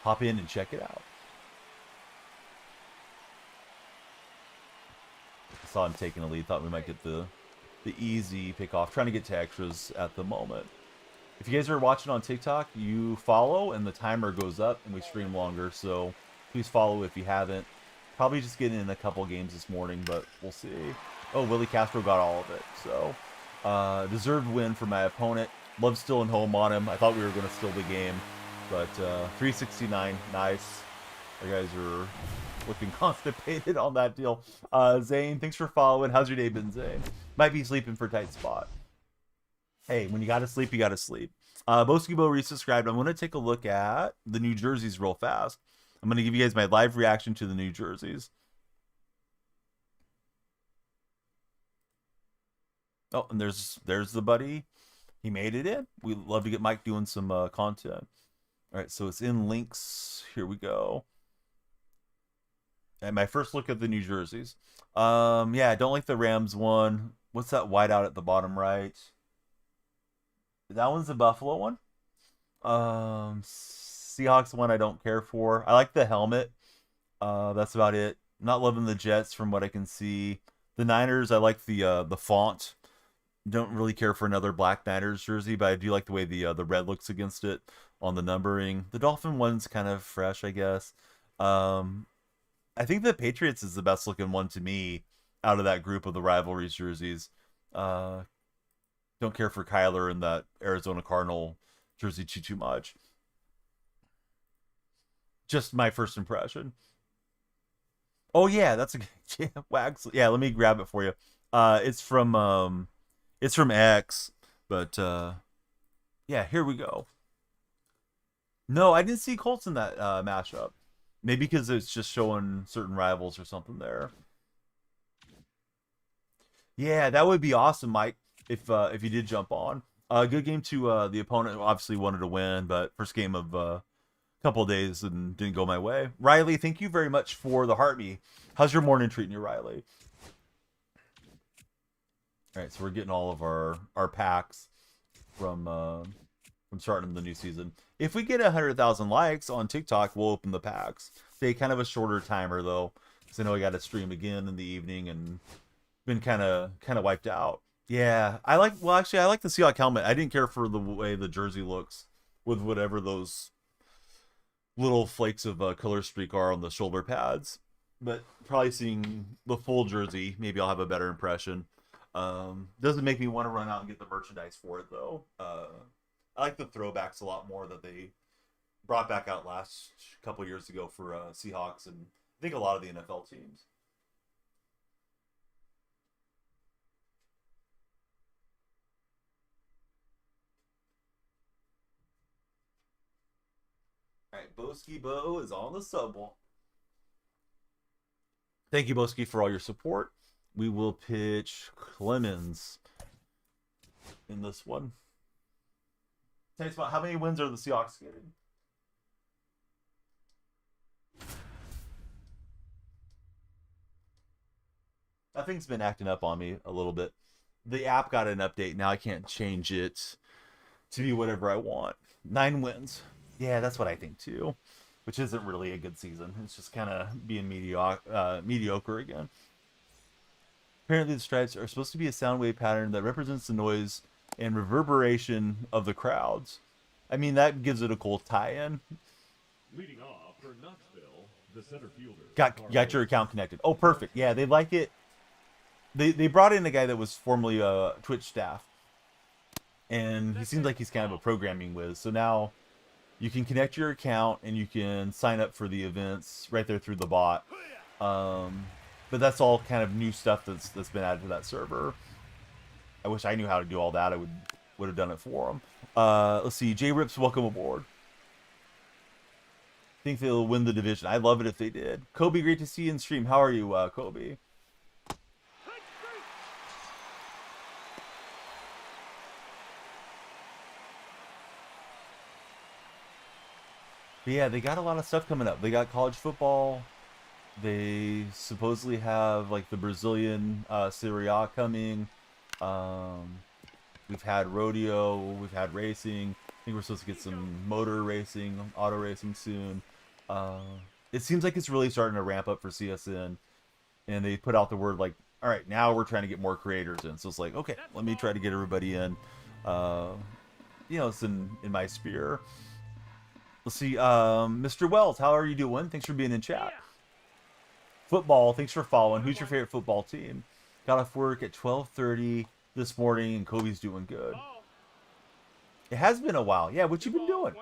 [SPEAKER 1] Hop in and check it out. I saw him taking a lead. Thought we might get the easy pick off. Trying to get to extras at the moment. If you guys are watching on TikTok, you follow and the timer goes up and we stream longer. So please follow if you haven't. Probably just getting in a couple games this morning, but we'll see. Oh, Willie Castro got all of it. So, deserved win for my opponent. Love still in home on him. I thought we were going to steal the game, but 369, nice. You guys are looking constipated on that deal. Zane, thanks for following. How's your day been, Zane? Might be sleeping for Tight Spot. Hey, when you got to sleep, you got to sleep. Boskibo resubscribed. I'm going to take a look at the New Jerseys real fast. I'm going to give you guys my live reaction to the New Jerseys. Oh, and there's the buddy. He made it in. We'd love to get Mike doing some content. All right, so it's in links. Here we go. And my first look at the New Jerseys. Yeah, I don't like the Rams one. What's that white out at the bottom right? That one's the Buffalo one. Seahawks one I don't care for. I like the helmet. That's about it. Not loving the Jets from what I can see. The Niners, I like the font. Don't really care for another Black Niners jersey, but I do like the way the red looks against it on the numbering. The Dolphin one's kind of fresh, I guess. I think the Patriots is the best looking one to me out of that group of the rivalries jerseys. Don't care for Kyler in that Arizona Cardinal jersey too much. Just my first impression. Oh yeah, that's a yeah, Wags. Yeah, let me grab it for you. It's from X, but yeah, here we go. No, I didn't see Colts in that mashup. Maybe because it's just showing certain rivals or something there. Yeah, that would be awesome, Mike, if you did jump on. Good game to the opponent. Obviously wanted to win, but first game of couple of days and didn't go my way. Riley, thank you very much for the heart me. How's your morning treating you, Riley? All right, so we're getting all of our packs from starting the new season. If we get 100,000 likes on TikTok, we'll open the packs. Stay kind of a shorter timer though, because I know I got to stream again in the evening and been kind of wiped out. Yeah, I like the Seahawks helmet. I didn't care for the way the jersey looks with whatever those little flakes of color streak are on the shoulder pads, but probably seeing the full jersey, maybe I'll have a better impression. Doesn't make me want to run out and get the merchandise for it though. I like the throwbacks a lot more that they brought back out last couple years ago for Seahawks and I think a lot of the NFL teams. All right, Boski Bo is on the sub wall. Thank you, Boski, for all your support. We will pitch Clemens in this one. Tell us about how many wins are the Seahawks getting? That thing's been acting up on me a little bit. The app got an update. Now I can't change it to be whatever I want. 9 wins. Yeah, that's what I think too. Which isn't really a good season. It's just kind of being mediocre again. Apparently the stripes are supposed to be a sound wave pattern that represents the noise and reverberation of the crowds. I mean, that gives it a cool tie-in.
[SPEAKER 2] Leading off for Knoxville, the center fielder.
[SPEAKER 1] Got your account connected. Oh, perfect. Yeah, they like it. They brought in a guy that was formerly a Twitch staff. And he seems like he's kind of a programming whiz. So now you can connect your account and you can sign up for the events right there through the bot. But that's all kind of new stuff that's been added to that server. I wish I knew how to do all that. I would have done it for him. Let's see. J Rips, welcome aboard. Think they'll win the division. I'd love it if they did. Kobe, great to see you in stream. How are you, Kobe? But yeah, they got a lot of stuff coming up. They got college football. They supposedly have like the Brazilian Serie A coming. We've had rodeo. We've had racing. I think we're supposed to get some motor racing, auto racing soon. It seems like it's really starting to ramp up for CSN. And they put out the word like, all right, now we're trying to get more creators in. So it's like, okay, let me try to get everybody in. It's in my sphere. Let's see, Mr. Wells, how are you doing? Thanks for being in chat. Football, thanks for following. Who's your favorite football team? Got off work at 12:30 this morning, and Kobe's doing good. It has been a while. Yeah, what you been doing?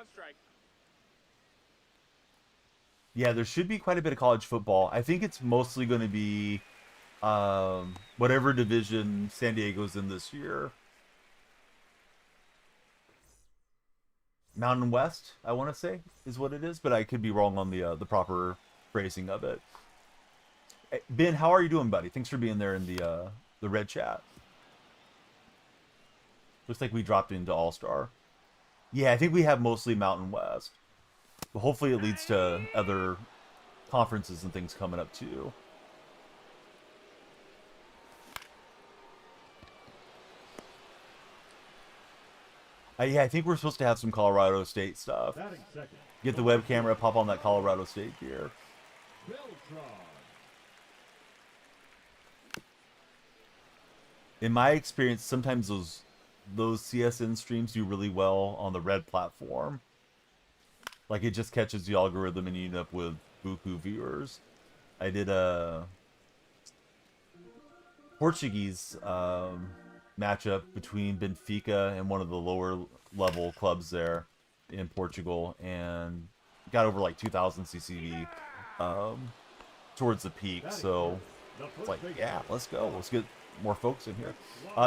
[SPEAKER 1] Yeah, there should be quite a bit of college football. I think it's mostly going to be whatever division San Diego's in this year. Mountain West, I want to say, is what it is, but I could be wrong on the proper phrasing of it. Ben, how are you doing, buddy? Thanks for being there in the red chat. Looks like we dropped into All-Star. Yeah, I think we have mostly Mountain West. But hopefully it leads to other conferences and things coming up too. Yeah, I think we're supposed to have some Colorado State stuff. Get the web camera, pop on that Colorado State gear. In my experience, sometimes those CSN streams do really well on the red platform. Like it just catches the algorithm and you end up with buku viewers. I did a Portuguese matchup between Benfica and one of the lower level clubs there in Portugal and got over like 2,000 CCV towards the peak. So it's like, yeah, let's go. Let's get more folks in here.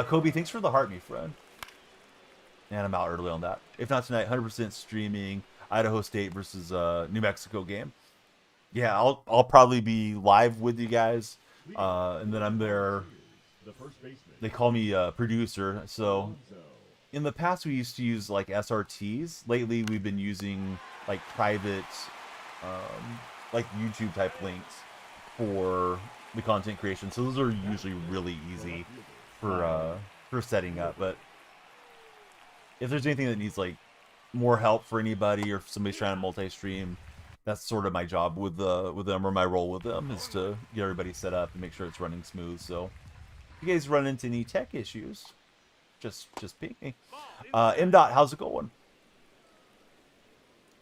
[SPEAKER 1] Kobe, thanks for the heart, my friend. And I'm out early on that. If not tonight, 100% streaming Idaho State versus New Mexico game. Yeah, I'll probably be live with you guys, and then I'm there. They call me producer. So in the past we used to use like SRTs. Lately we've been using like private, like YouTube type links for the content creation. So those are usually really easy for setting up. But if there's anything that needs like more help for anybody, or if somebody's trying to multi-stream, that's sort of my job with them, or my role with them, is to get everybody set up and make sure it's running smooth. So if you guys run into any tech issues, just ping me. M. Dot, how's it going?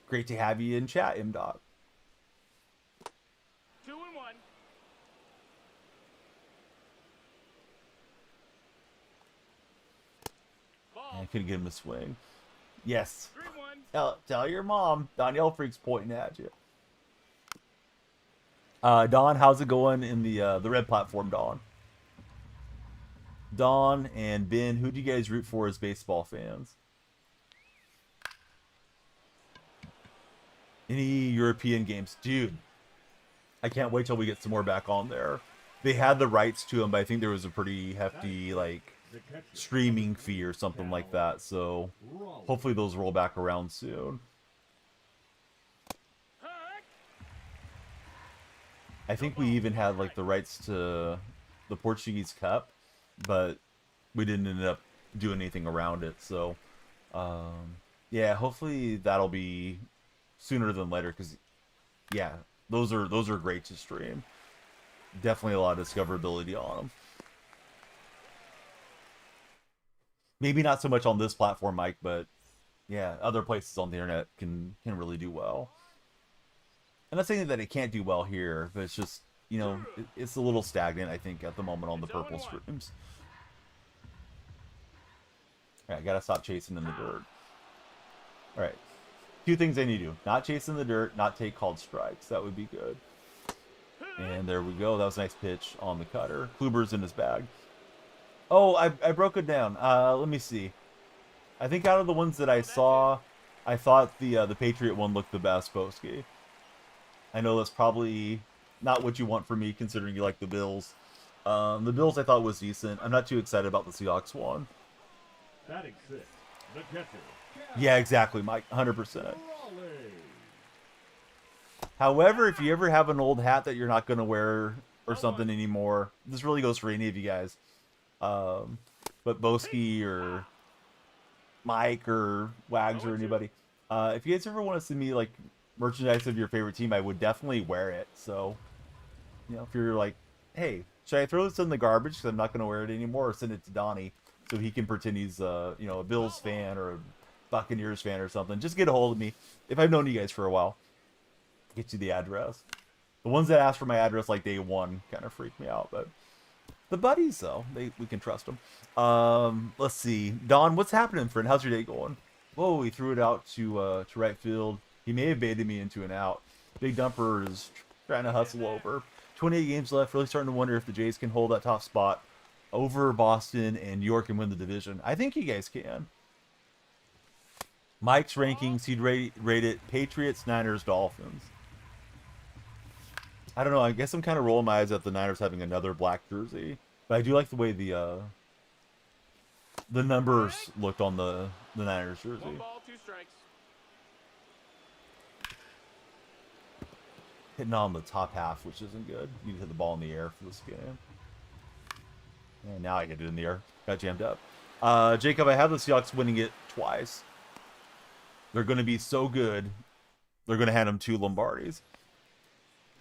[SPEAKER 1] Great to have you in chat, M. Dot.
[SPEAKER 3] 2-1.
[SPEAKER 1] couldn't get him to swing. Yes.
[SPEAKER 3] 3-1.
[SPEAKER 1] Tell your mom. Danielle Freak's pointing at you. Don, how's it going in the red platform, Don? Don and Ben, who do you guys root for as baseball fans? Any European games? Dude, I can't wait till we get some more back on there. They had the rights to them, but I think there was a pretty hefty, like, streaming fee or something like that. So hopefully those roll back around soon. I think we even had, like, the rights to the Portuguese Cup, but we didn't end up doing anything around it. So, yeah, hopefully that'll be sooner than later, because, yeah, those are great to stream. Definitely a lot of discoverability on them. Maybe not so much on this platform, Mike, but yeah, other places on the internet can really do well. I'm not saying that it can't do well here, but it's just, you know, it's a little stagnant, I think, at the moment on the purple streams. Alright, I gotta stop chasing in the dirt. Alright. Two things I need to do. Not chase in the dirt, not take called strikes. That would be good. And there we go. That was a nice pitch on the cutter. Kluber's in his bag. Oh, I broke it down. Let me see. I think out of the ones that I saw, I thought the Patriot one looked the best, Boski. I know that's probably not what you want from me, considering you like the Bills. The Bills I thought was decent. I'm not too excited about the Seahawks one.
[SPEAKER 2] Batting six, the catcher.
[SPEAKER 1] Yeah, exactly, Mike. 100%. However, if you ever have an old hat that you're not going to wear or something anymore, this really goes for any of you guys. But Boski or Mike or Wags or anybody, if you guys ever want to send me like merchandise of your favorite team, I would definitely wear it. So, you know, if you're like, hey, should I throw this in the garbage because I'm not going to wear it anymore, or send it to Donnie so he can pretend he's you know, a Bills fan or a Buccaneers fan or something, just get a hold of me. If I've known you guys for a while, get you the address. The ones that ask for my address like day one kind of freak me out, but the buddies though, we can trust them. Let's see, Don, what's happening, friend? How's your day going? Whoa, he threw it out to right field. He may have baited me into an out. Big Dumper is trying to hustle over. 28 games left. Really starting to wonder if the Jays can hold that top spot over Boston and New York and win the division. I think you guys can. Mike's rankings, he'd rate it Patriots, Niners, Dolphins. I don't know. I guess I'm kind of rolling my eyes at the Niners having another black jersey, but I do like the way the numbers looked on the Niners jersey.
[SPEAKER 3] 1 ball, 2 strikes.
[SPEAKER 1] Hitting on the top half, which isn't good. You need to hit the ball in the air for this game. And now I get it in the air. Got jammed up. Jacob, I have the Seahawks winning it twice. They're going to be so good, they're going to hand them 2 Lombardis.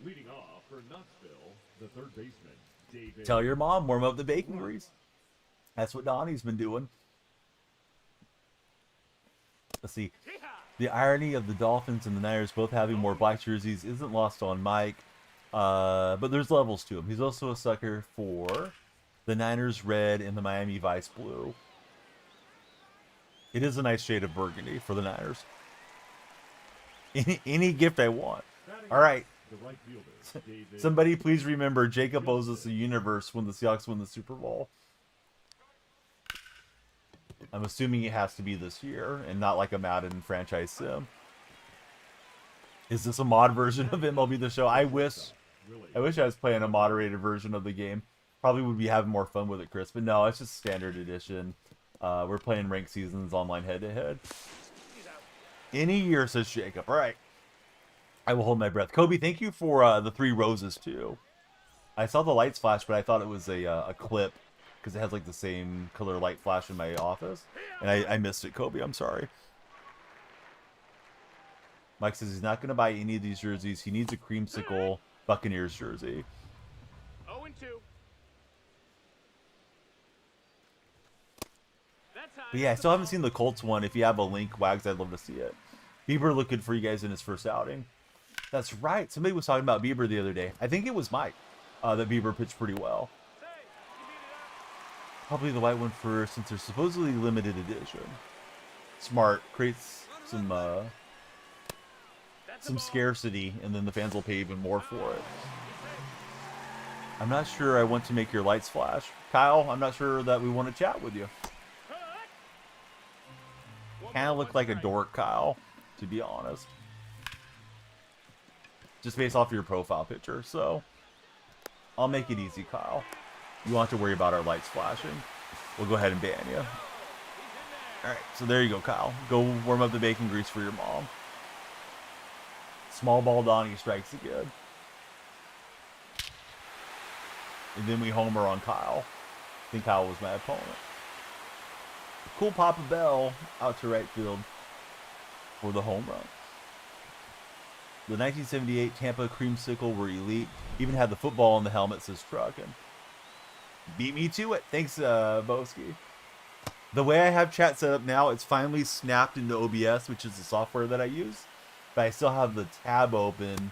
[SPEAKER 2] Leading off for Knoxville, the third baseman, David.
[SPEAKER 1] Tell your mom, warm up the bacon grease. That's what Donnie's been doing. Let's see. The irony of the Dolphins and the Niners both having more black jerseys isn't lost on Mike. But there's levels to him. He's also a sucker for the Niners red and the Miami Vice blue. It is a nice shade of burgundy for the Niners. Any gift I want. All right.
[SPEAKER 2] The right fielder, David.
[SPEAKER 1] Somebody please remember Jacob owes us a universe when the Seahawks win the Super Bowl. I'm assuming it has to be this year and not like a Madden franchise sim. Is this a mod version of MLB The Show? I wish I was playing a moderated version of the game. Probably would be having more fun with it, Chris. But no, it's just standard edition. We're playing ranked seasons online head-to-head. Any year, says Jacob. All right. I will hold my breath. Kobe, thank you for the 3 roses, too. I saw the lights flash, but I thought it was a clip because it has like the same color light flash in my office. And I missed it, Kobe. I'm sorry. Mike says he's not going to buy any of these jerseys. He needs a creamsicle Buccaneers jersey.
[SPEAKER 3] 0-2.
[SPEAKER 1] But yeah, I still haven't seen the Colts one. If you have a link, Wags, I'd love to see it. Bieber looked good for you guys in his first outing. That's right. Somebody was talking about Bieber the other day. I think it was Mike that Bieber pitched pretty well. Probably the white one first, since they're supposedly limited edition. Smart. Creates some scarcity, and then the fans will pay even more for it. I'm not sure I want to make your lights flash. Kyle, I'm not sure that we want to chat with you. Kind of look like a dork, Kyle, to be honest. Just based off your profile picture, so I'll make it easy, Kyle. You won't have to worry about our lights flashing. We'll go ahead and ban you. Alright, so there you go, Kyle. Go warm up the bacon grease for your mom. Small ball Donnie strikes again. And then we homer on Kyle. I think Kyle was my opponent. Cool Papa Bell out to right field for the home run. The 1978 Tampa Creamsicle were elite. Even had the football on the helmet, says Truckin'. Beat me to it. Thanks, Boski. The way I have chat set up now, it's finally snapped into OBS, which is the software that I use. But I still have the tab open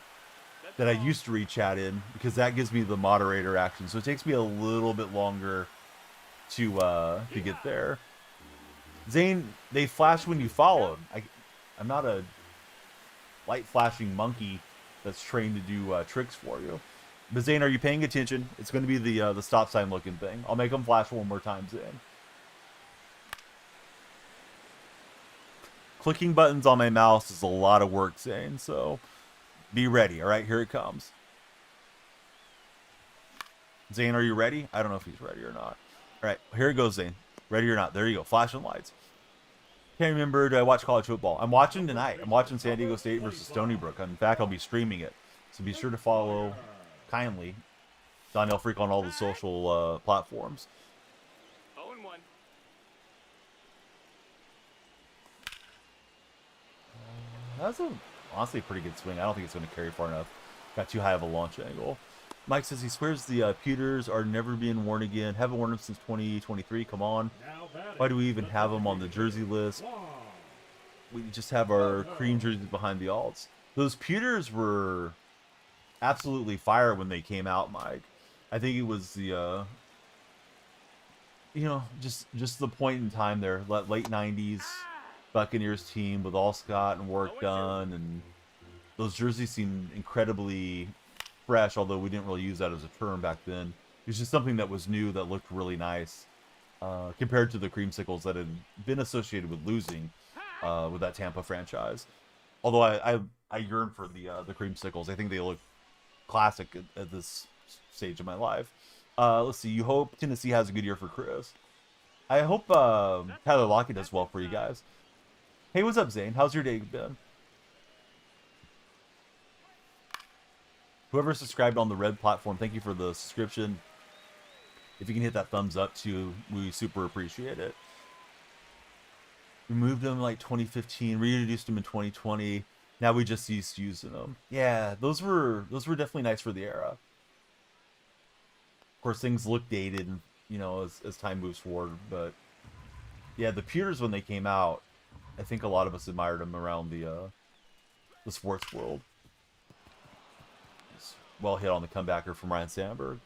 [SPEAKER 1] that I used to read chat in, because that gives me the moderator action. So it takes me a little bit longer to get there. Zane, they flash when you follow. I'm not a light flashing monkey that's trained to do tricks for you. But Zane, are you paying attention? It's going to be the stop sign looking thing. I'll make them flash one more time, Zane. Clicking buttons on my mouse is a lot of work, Zane, so be ready. All right, here it comes. Zane, are you ready? I don't know if he's ready or not. All right, here it goes, Zane. Ready or not? There you go. Flashing lights. Can't remember. Do I watch college football? I'm watching tonight. I'm watching San Diego State versus Stony Brook. In fact, I'll be streaming it. So be sure to follow kindly Donnell Freak on all the social platforms.
[SPEAKER 3] 0-1.
[SPEAKER 1] That's honestly a pretty good swing. I don't think it's going to carry far enough. Got too high of a launch angle. Mike says he swears the pewters are never being worn again. Haven't worn them since 2023. Come on. Why do we even have them on the jersey list? We just have our cream jerseys behind the alts. Those pewters were absolutely fire when they came out, Mike. I think it was the, just the point in time there, late 90s Buccaneers team with all Scott and work done, and those jerseys seemed incredibly fresh, although we didn't really use that as a term back then. It was just something that was new that looked really nice compared to the creamsicles that had been associated with losing with that Tampa franchise. Although I yearn for the creamsicles. I think they look classic at this stage of my life. Let's see. You hope Tennessee has a good year for Chris. I hope Tyler Lockett does well for you guys. Hey, what's up, Zane? How's your day been? Whoever subscribed on the red platform, thank you for the subscription. If you can hit that thumbs up too, we super appreciate it. We moved them like 2015, reintroduced them in 2020. Now we just ceased using them. Yeah, those were definitely nice for the era. Of course, things look dated, as time moves forward. But yeah, the pewters when they came out, I think a lot of us admired them around the sports world. Well hit on the comebacker from Ryan Sandberg.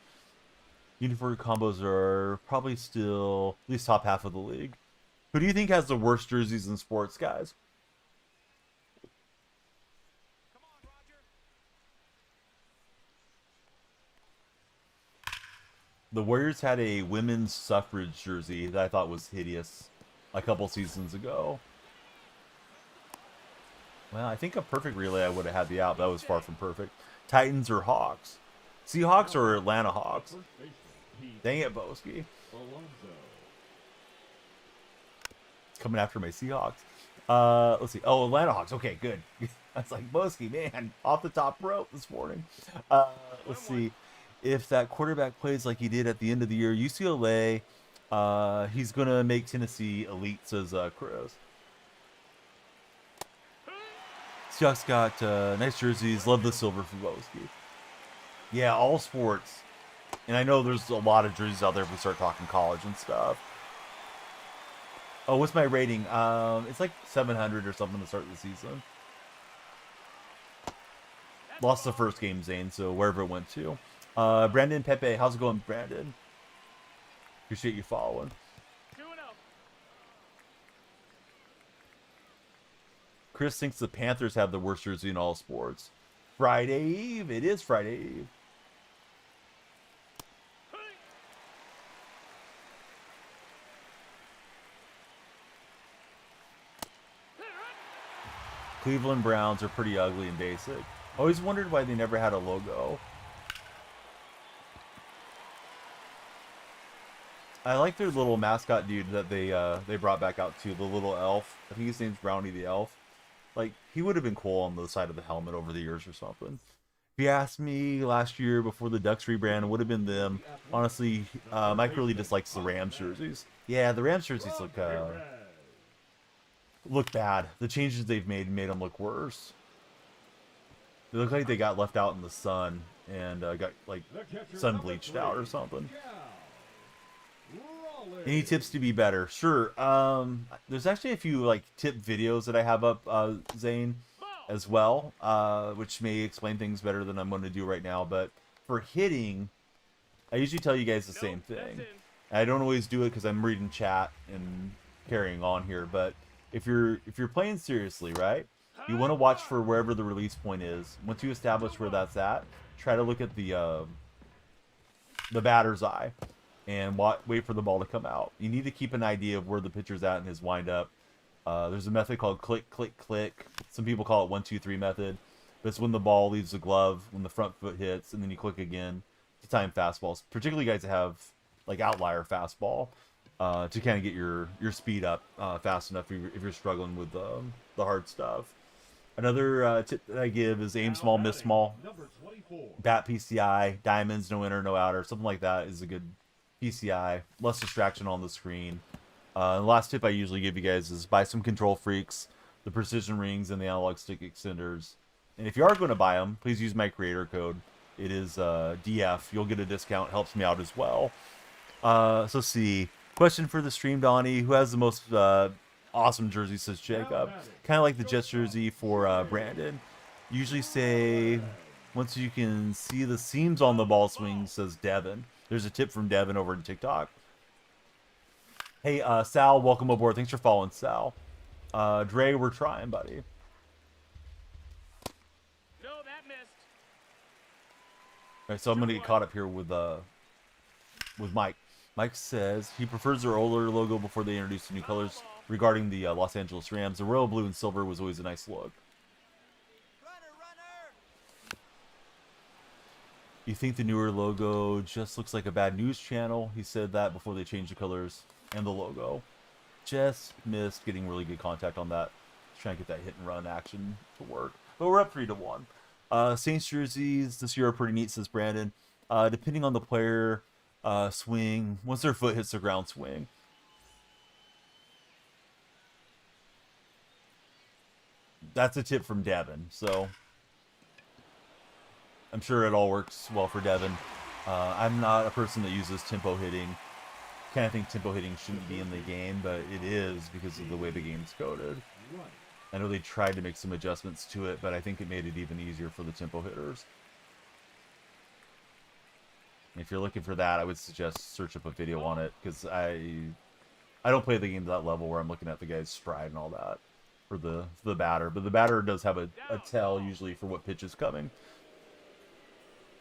[SPEAKER 1] Uniform combos are probably still at least top half of the league. Who do you think has the worst jerseys in sports, guys?
[SPEAKER 3] Come on, Roger.
[SPEAKER 1] The Warriors had a women's suffrage jersey that I thought was hideous a couple seasons ago. Well, I think a perfect relay I would have had the out. That was far from perfect. Titans or Hawks? Seahawks or Atlanta Hawks? Dang it, Boski. It's coming after my Seahawks. Let's see. Oh, Atlanta Hawks. Okay, good. I was like, Boski, man, off the top rope this morning. Let's see. If that quarterback plays like he did at the end of the year, UCLA, he's going to make Tennessee elite, says Chris. Seahawks got nice jerseys. Love the silver for Boski. Yeah, all sports. And I know there's a lot of jerseys out there if we start talking college and stuff. Oh, what's my rating? It's like 700 or something to start the season. Lost the first game, Zane, so wherever it went to. Brandon Pepe, how's it going, Brandon? Appreciate you following.
[SPEAKER 3] 2-0.
[SPEAKER 1] Chris thinks the Panthers have the worst jersey in all sports. Friday Eve. It is Friday Eve. Cleveland Browns are pretty ugly and basic. Always wondered why they never had a logo. I like their little mascot dude that they brought back out too, the little elf. I think his name's Brownie the Elf. Like, he would have been cool on the side of the helmet over the years or something. If you asked me last year before the Ducks rebrand, it would have been them. Honestly, Mike really dislikes the Rams jerseys. Yeah, the Rams jerseys look bad. The changes they've made them look worse. They look like they got left out in the sun and got like sun bleached out or something. Any tips to be better? Sure. There's actually a few like tip videos that I have up, Zane, as well, which may explain things better than I'm going to do right now. But for hitting, I usually tell you guys the same thing. I don't always do it because I'm reading chat and carrying on here. But if you're playing seriously, right, you want to watch for wherever the release point is. Once you establish where that's at, try to look at the batter's eye and wait for the ball to come out. You need to keep an idea of where the pitcher's at in his windup. There's a method called click, click, click. Some people call it 1, 2, 3 method. But it's when the ball leaves the glove, when the front foot hits, and then you click again to time fastballs. Particularly guys that have like outlier fastball to kind of get your speed up fast enough if you're struggling with the hard stuff. Another tip that I give is aim small, miss small. Bat PCI, diamonds, no inner, no outer. Something like that is a good PCI. Less distraction on the screen. The last tip I usually give you guys is buy some control freaks, the precision rings, and the analog stick extenders. And if you are going to buy them, please use my creator code. It is DF. You'll get a discount. Helps me out as well. So let's see. Question for the stream, Donnie. Who has the most awesome jersey, says Jacob. Kind of like the Jets jersey for Brandon. Usually say, once you can see the seams on the ball swing, says Devin. There's a tip from Devin over in TikTok. Hey, Sal, welcome aboard. Thanks for following, Sal. Dre, we're trying, buddy.
[SPEAKER 3] No, that missed.
[SPEAKER 1] All right, so I'm going to get caught up here with Mike. Mike says he prefers their older logo before they introduced the new colors regarding the Los Angeles Rams. The royal blue and silver was always a nice look. You think the newer logo just looks like a bad news channel? He said that before they changed the colors and the logo. Just missed getting really good contact on that. Trying to get that hit and run action to work. But we're up 3-1. Saints jerseys this year are pretty neat, says Brandon. Depending on the player, swing, once their foot hits the ground, swing. That's a tip from Devin, so I'm sure it all works well for Devin. I'm not a person that uses tempo hitting. Kind of think tempo hitting shouldn't be in the game, but it is because of the way the game's coded. I know they tried to make some adjustments to it, but I think it made it even easier for the tempo hitters. If you're looking for that, I would suggest search up a video on it, because I don't play the game to that level where I'm looking at the guy's stride and all that for the batter. But the batter does have a tell usually for what pitch is coming.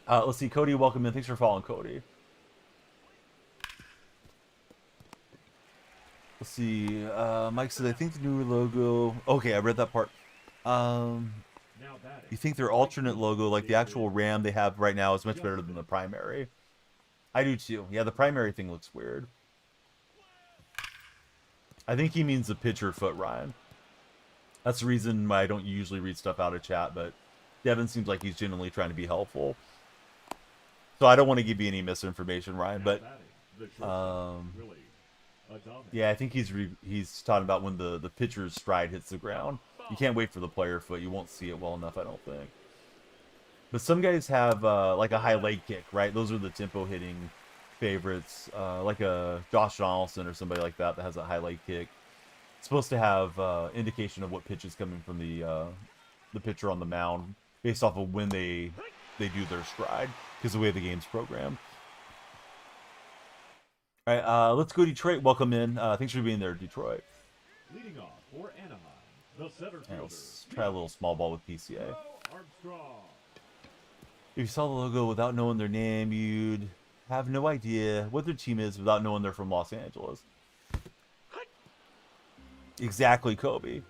[SPEAKER 1] Let's see, Cody, welcome in. Thanks for following, Cody. Let's see. Mike says, I think the newer logo... Okay, I read that part. You think their alternate logo, like the actual Ram they have right now, is much better than the primary? I do too. Yeah, the primary thing looks weird. I think he means the pitcher foot, Ryan. That's the reason why I don't usually read stuff out of chat, but Devin seems like he's genuinely trying to be helpful. So I don't want to give you any misinformation, Ryan, but... yeah, I think he's talking about when the pitcher's stride hits the ground. You can't wait for the player foot. You won't see it well enough, I don't think. But some guys have like a high leg kick, right? Those are the tempo hitting favorites. Like a Josh Donaldson or somebody like that has a high leg kick. It's supposed to have indication of what pitch is coming from the pitcher on the mound based off of when they do their stride, because the way the game's programmed. All right, let's go Detroit. Welcome in. Thanks for being there, Detroit.
[SPEAKER 2] Leading off for Anaheim, the center
[SPEAKER 1] And
[SPEAKER 2] fielder,
[SPEAKER 1] let's try a little small ball with PCA.
[SPEAKER 2] Joe Armstrong.
[SPEAKER 1] If you saw the logo without knowing their name, you'd have no idea what their team is without knowing they're from Los Angeles. Exactly, Kobe.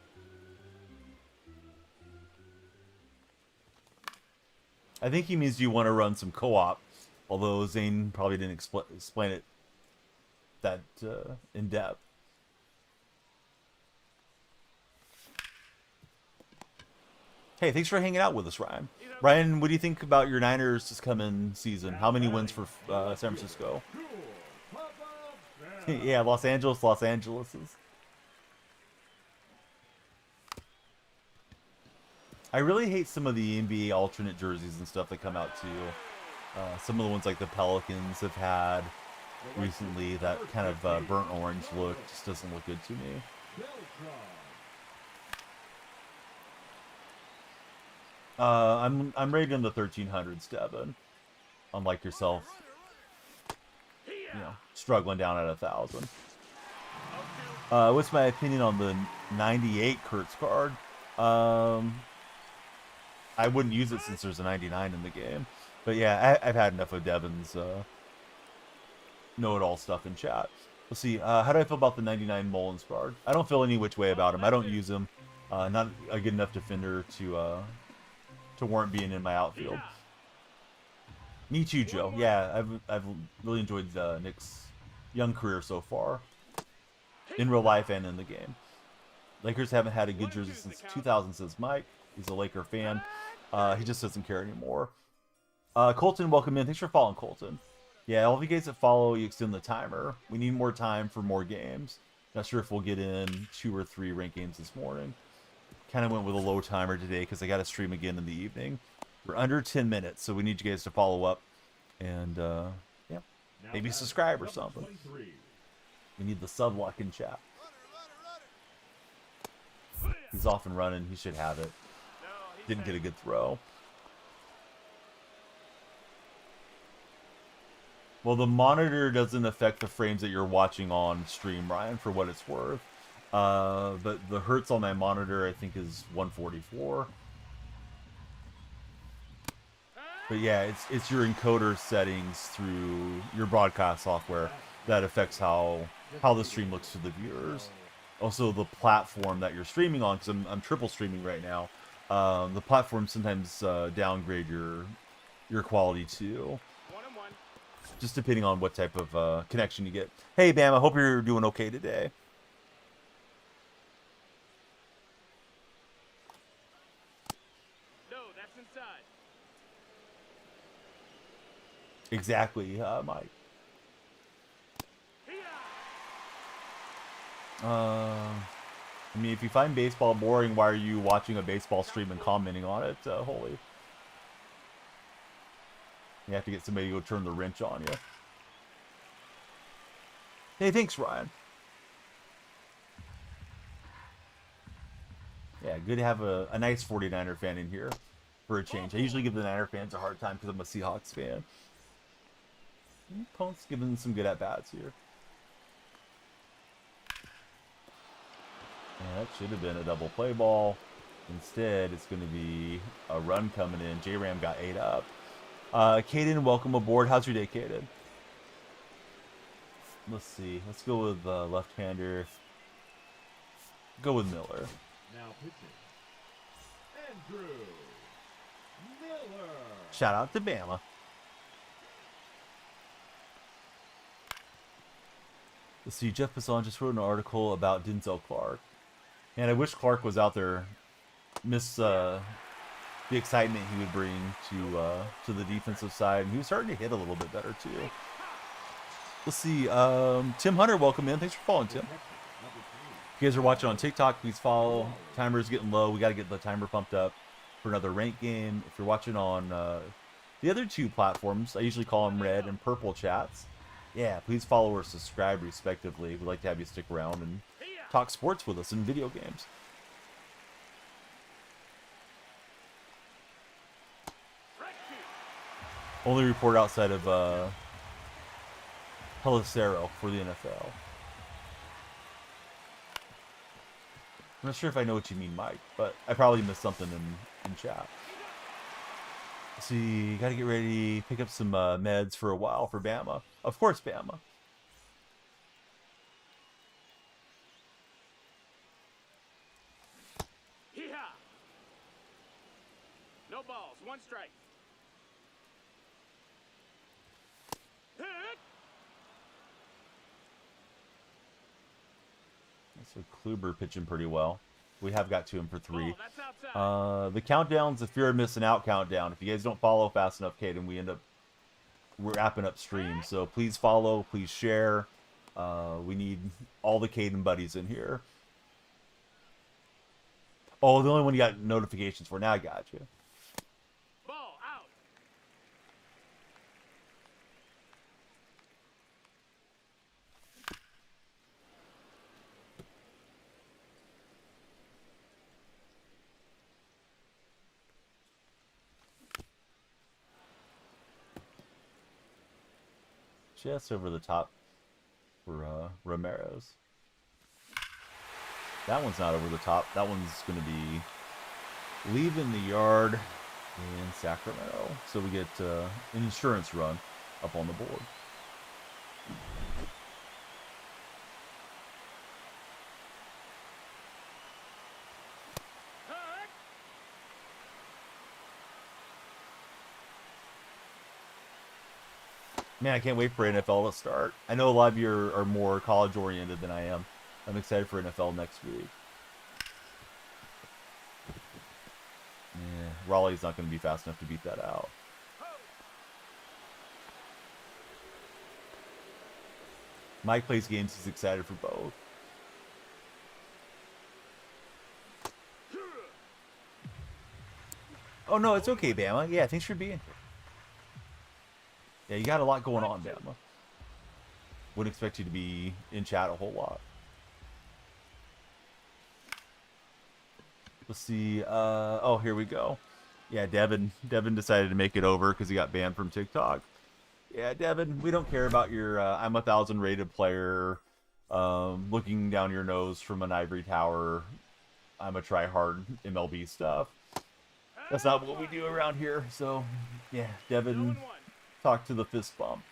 [SPEAKER 1] I think he means you want to run some co-op, although Zane probably didn't explain it that in depth. Hey, thanks for hanging out with us, Ryan. Ryan, what do you think about your Niners this coming season? How many wins for San Francisco? Yeah, Los Angeles's. I really hate some of the NBA alternate jerseys and stuff that come out too. Some of the ones like the Pelicans have had recently, that kind of burnt orange look just doesn't look good to me. I'm rated in the 1300s, Devin. Unlike yourself, struggling down at 1,000. What's my opinion on the 98 Kurtz card? I wouldn't use it since there's a 99 in the game. But yeah, I've had enough of Devin's know-it-all stuff in chat. Let's see. How do I feel about the 99 Mullins card? I don't feel any which way about him. I don't use him. Not a good enough defender to warrant being in my outfield. Me too, Joe. Yeah, I've really enjoyed Nick's young career so far, in real life and in the game. Lakers haven't had a good jersey since 2000, says Mike. He's a Laker fan. He just doesn't care anymore. Colton, welcome in. Thanks for following, Colton. Yeah, all of you guys that follow, you extend the timer. We need more time for more games. Not sure if we'll get in 2 or 3 ranked games this morning. Kind of went with a low timer today because I got to stream again in the evening. We're under 10 minutes, so we need you guys to follow up and yeah, maybe subscribe or something. We need the sub luck in chat. He's off and running. He should have it. Didn't get a good throw. Well, the monitor doesn't affect the frames that you're watching on stream, Ryan, for what it's worth. But the hertz on my monitor, I think, is 144. But yeah, it's your encoder settings through your broadcast software that affects how the stream looks to the viewers. Also, the platform that you're streaming on, because I'm triple streaming right now. The platform sometimes downgrade your quality too. Just depending on what type of connection you get. Hey, Bam, I hope you're doing okay today.
[SPEAKER 3] No, that's inside.
[SPEAKER 1] Exactly, Mike. I mean, if you find baseball boring, why are you watching a baseball stream and commenting on it? Holy. You have to get somebody to go turn the wrench on you. Hey, thanks, Ryan. Yeah, good to have a nice 49er fan in here for a change. I usually give the Niner fans a hard time because I'm a Seahawks fan. Punk's giving some good at-bats here. Yeah, that should have been a double play ball. Instead, it's going to be a run coming in. J-Ram got 8 up. Caden, welcome aboard. How's your day, Caden? Let's see. Let's go with left-hander. Go with Miller.
[SPEAKER 2] Now pitching, Andrew Miller.
[SPEAKER 1] Shout out to Bama. Let's see. Jeff Passan just wrote an article about Denzel Clark. And I wish Clark was out there. Miss the excitement he would bring to the defensive side. And he was starting to hit a little bit better too. Let's see. Tim Hunter, welcome in. Thanks for following, Tim. If you guys are watching on TikTok, please follow. Timer's getting low. We got to get the timer pumped up for another ranked game. If you're watching on the other 2 platforms, I usually call them red and purple chats. Yeah, please follow or subscribe respectively. We'd like to have you stick around and talk sports with us in video games. Only report outside of Pelissero for the NFL. I'm not sure if I know what you mean, Mike, but I probably missed something in chat. So you got to get ready, pick up some meds for a while for Bama. Of course, Bama.
[SPEAKER 3] Hee-haw! No balls, one strike. Hit!
[SPEAKER 1] So Kluber pitching pretty well. We have got to him for 3.
[SPEAKER 3] Ball, that's outside.
[SPEAKER 1] The countdown's a fear of missing out countdown. If you guys don't follow fast enough, Caden, we're wrapping up stream. So please follow, please share. We need all the Caden buddies in here. Oh, the only one you got notifications for. Now I got you.
[SPEAKER 3] Ball out.
[SPEAKER 1] Just over the top for Romero's. That one's not over the top. That one's going to be leaving the yard in Sacramento. So we get an insurance run up on the board.
[SPEAKER 3] Hut!
[SPEAKER 1] Man, I can't wait for NFL to start. I know a lot of you are more college oriented than I am. I'm excited for NFL next week. Yeah, Raleigh's not going to be fast enough to beat that out. Mike plays games, he's excited for both. Oh no, it's okay, Bama. Yeah, thanks for being here. Yeah, you got a lot going on, Bama. Wouldn't expect you to be in chat a whole lot. Let's see. Oh, here we go. Yeah, Devin decided to make it over because he got banned from TikTok. Yeah, Devin, we don't care about your I'm 1,000 rated player looking down your nose from an ivory tower. I'm a try-hard MLB stuff. That's not what we do around here. So, yeah, Devin, talk to the fist bump.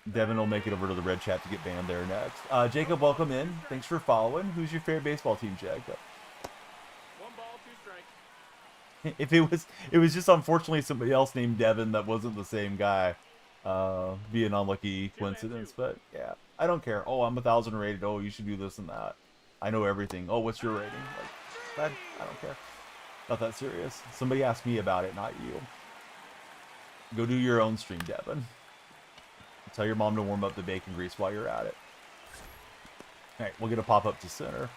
[SPEAKER 1] Devin will make it over to the red chat to get banned there next. Jacob, welcome in. Thanks for following. Who's your favorite baseball team, Jacob?
[SPEAKER 3] One ball, two strikes.
[SPEAKER 1] If it was just unfortunately somebody else named Devin that wasn't the same guy. Be an unlucky coincidence, but yeah, I don't care. Oh, I'm 1,000 rated. Oh, you should do this and that. I know everything. Oh, what's your rating? Like, I don't care. Not that serious. Somebody asked me about it, not you. Go do your own stream, Devin. Tell your mom to warm up the bacon grease while you're at it. All right, we'll get a pop up to center.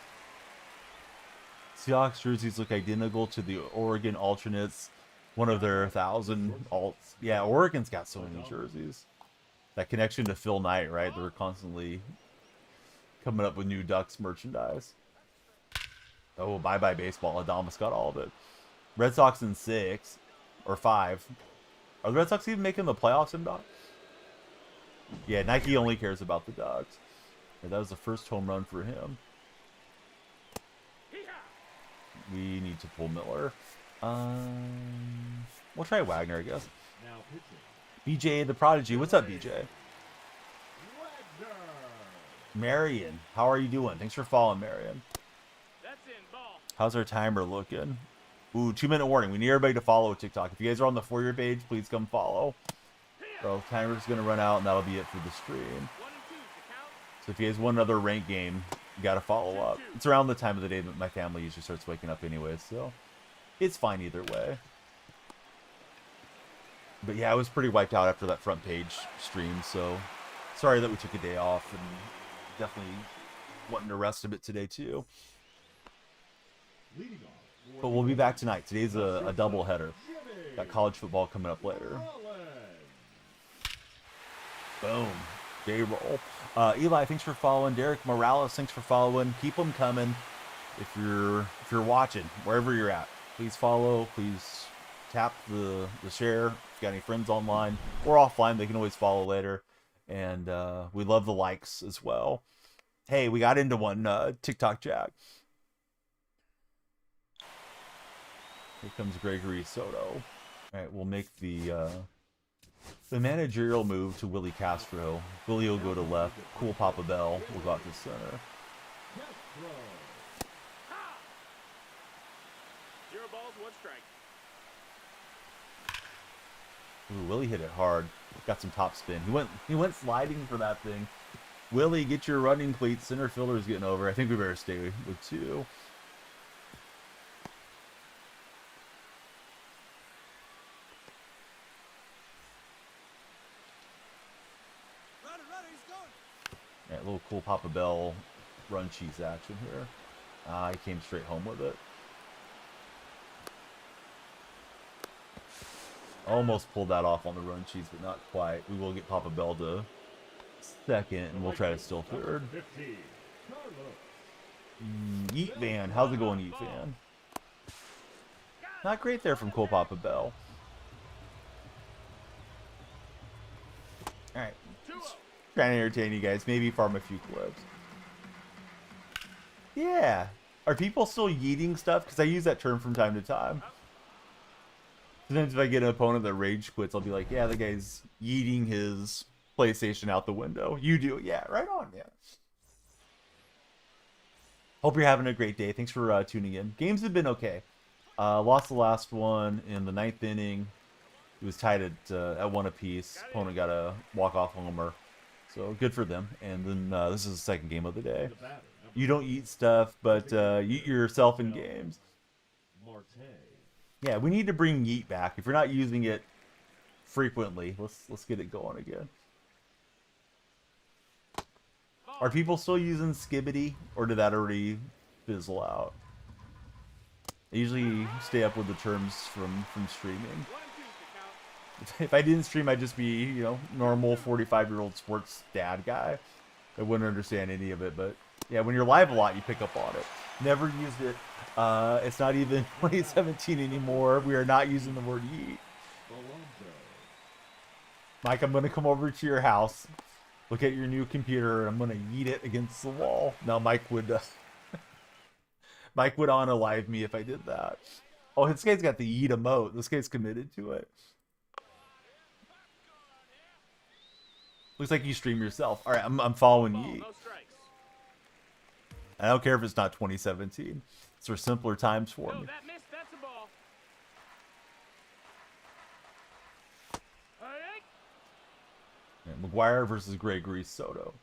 [SPEAKER 1] Seahawks jerseys look identical to the Oregon alternates. One of their 1,000 alts. Yeah, Oregon's got so many jerseys. That connection to Phil Knight, right? They're constantly coming up with new Ducks merchandise. Oh, bye-bye baseball. Adamas got all of it. Red Sox in 6 or 5. Are the Red Sox even making the playoffs in Doc? Yeah, Nike only cares about the Ducks. Yeah, that was the first home run for him. We need to pull Miller. We'll try Wagner, I guess.
[SPEAKER 2] Now pitching.
[SPEAKER 1] BJ the Prodigy. What's up, BJ?
[SPEAKER 2] Wagner.
[SPEAKER 1] Marion, how are you doing? Thanks for following, Marion.
[SPEAKER 3] That's in, ball.
[SPEAKER 1] How's our timer looking? Ooh, 2-minute warning. We need everybody to follow TikTok. If you guys are on the For Your page, please come follow. So timer's going to run out, and that'll be it for the stream.
[SPEAKER 3] 1 and 2 to count.
[SPEAKER 1] So if you guys want another ranked game, you got to follow up. It's around the time of the day that my family usually starts waking up anyway, so it's fine either way. But yeah, I was pretty wiped out after that front page stream, so sorry that we took a day off, and definitely wanting to rest a bit today too.
[SPEAKER 2] Leading off.
[SPEAKER 1] But we'll be back tonight. Today's a double header. Got college football coming up later. Boom. J-roll. Eli, thanks for following. Derek Morales, thanks for following. Keep them coming. If you're watching, wherever you're at, please follow. Please tap the share. If you got any friends online or offline, they can always follow later. And we love the likes as well. Hey, we got into one TikTok Jack. Here comes Gregory Soto. All right, we'll make the managerial move to Willie Castro. Willie will go to left. Cool Papa Bell will go out to center.
[SPEAKER 3] Ha! 0 balls, 1 strike.
[SPEAKER 1] Ooh, Willie hit it hard. Got some top spin. He went sliding for that thing. Willie, get your running cleats. Center fielder's getting over. I think we better stay with 2. Yeah, a little cool Papa Bell run cheese action here. He came straight home with it. Almost pulled that off on the run cheese, but not quite. We will get Papa Bell to second, and we'll try to steal third. Yeet Van. How's it going, Yeet Van? Not great there from Cole Papa Bell. Alright. Trying to entertain you guys. Maybe farm a few clips. Yeah. Are people still yeeting stuff? Because I use that term from time to time. Sometimes if I get an opponent that rage quits, I'll be like, yeah, the guy's yeeting his PlayStation out the window. You do. Yeah, right on, yeah. Hope you're having a great day. Thanks for tuning in. Games have been okay. Lost the last one in the 9th inning. It was tied at 1 apiece. Opponent got a walk-off homer. So good for them. And then this is the second game of the day. You don't eat stuff, but eat yourself in games. Yeah, we need to bring yeet back. If you're not using it frequently, let's get it going again. Are people still using Skibbity, or did that already fizzle out? I usually stay up with the terms from streaming. If I didn't stream, I'd just be, you know, normal 45-year-old sports dad guy. I wouldn't understand any of it, but yeah, when you're live a lot, you pick up on it. Never used it. It's not even 2017 anymore. We are not using the word yeet. Mike, I'm going to come over to your house, look at your new computer, and I'm going to yeet it against the wall. Now, Mike would Mike would unalive me if I did that. Oh, this guy's got the yeet emote. This guy's committed to it. Looks like you stream yourself. All right, I'm following yeet. I don't care if it's not 2017. It's for simpler times for me.
[SPEAKER 3] That missed. That's a ball.
[SPEAKER 1] Yeah, McGuire versus Gregory Soto.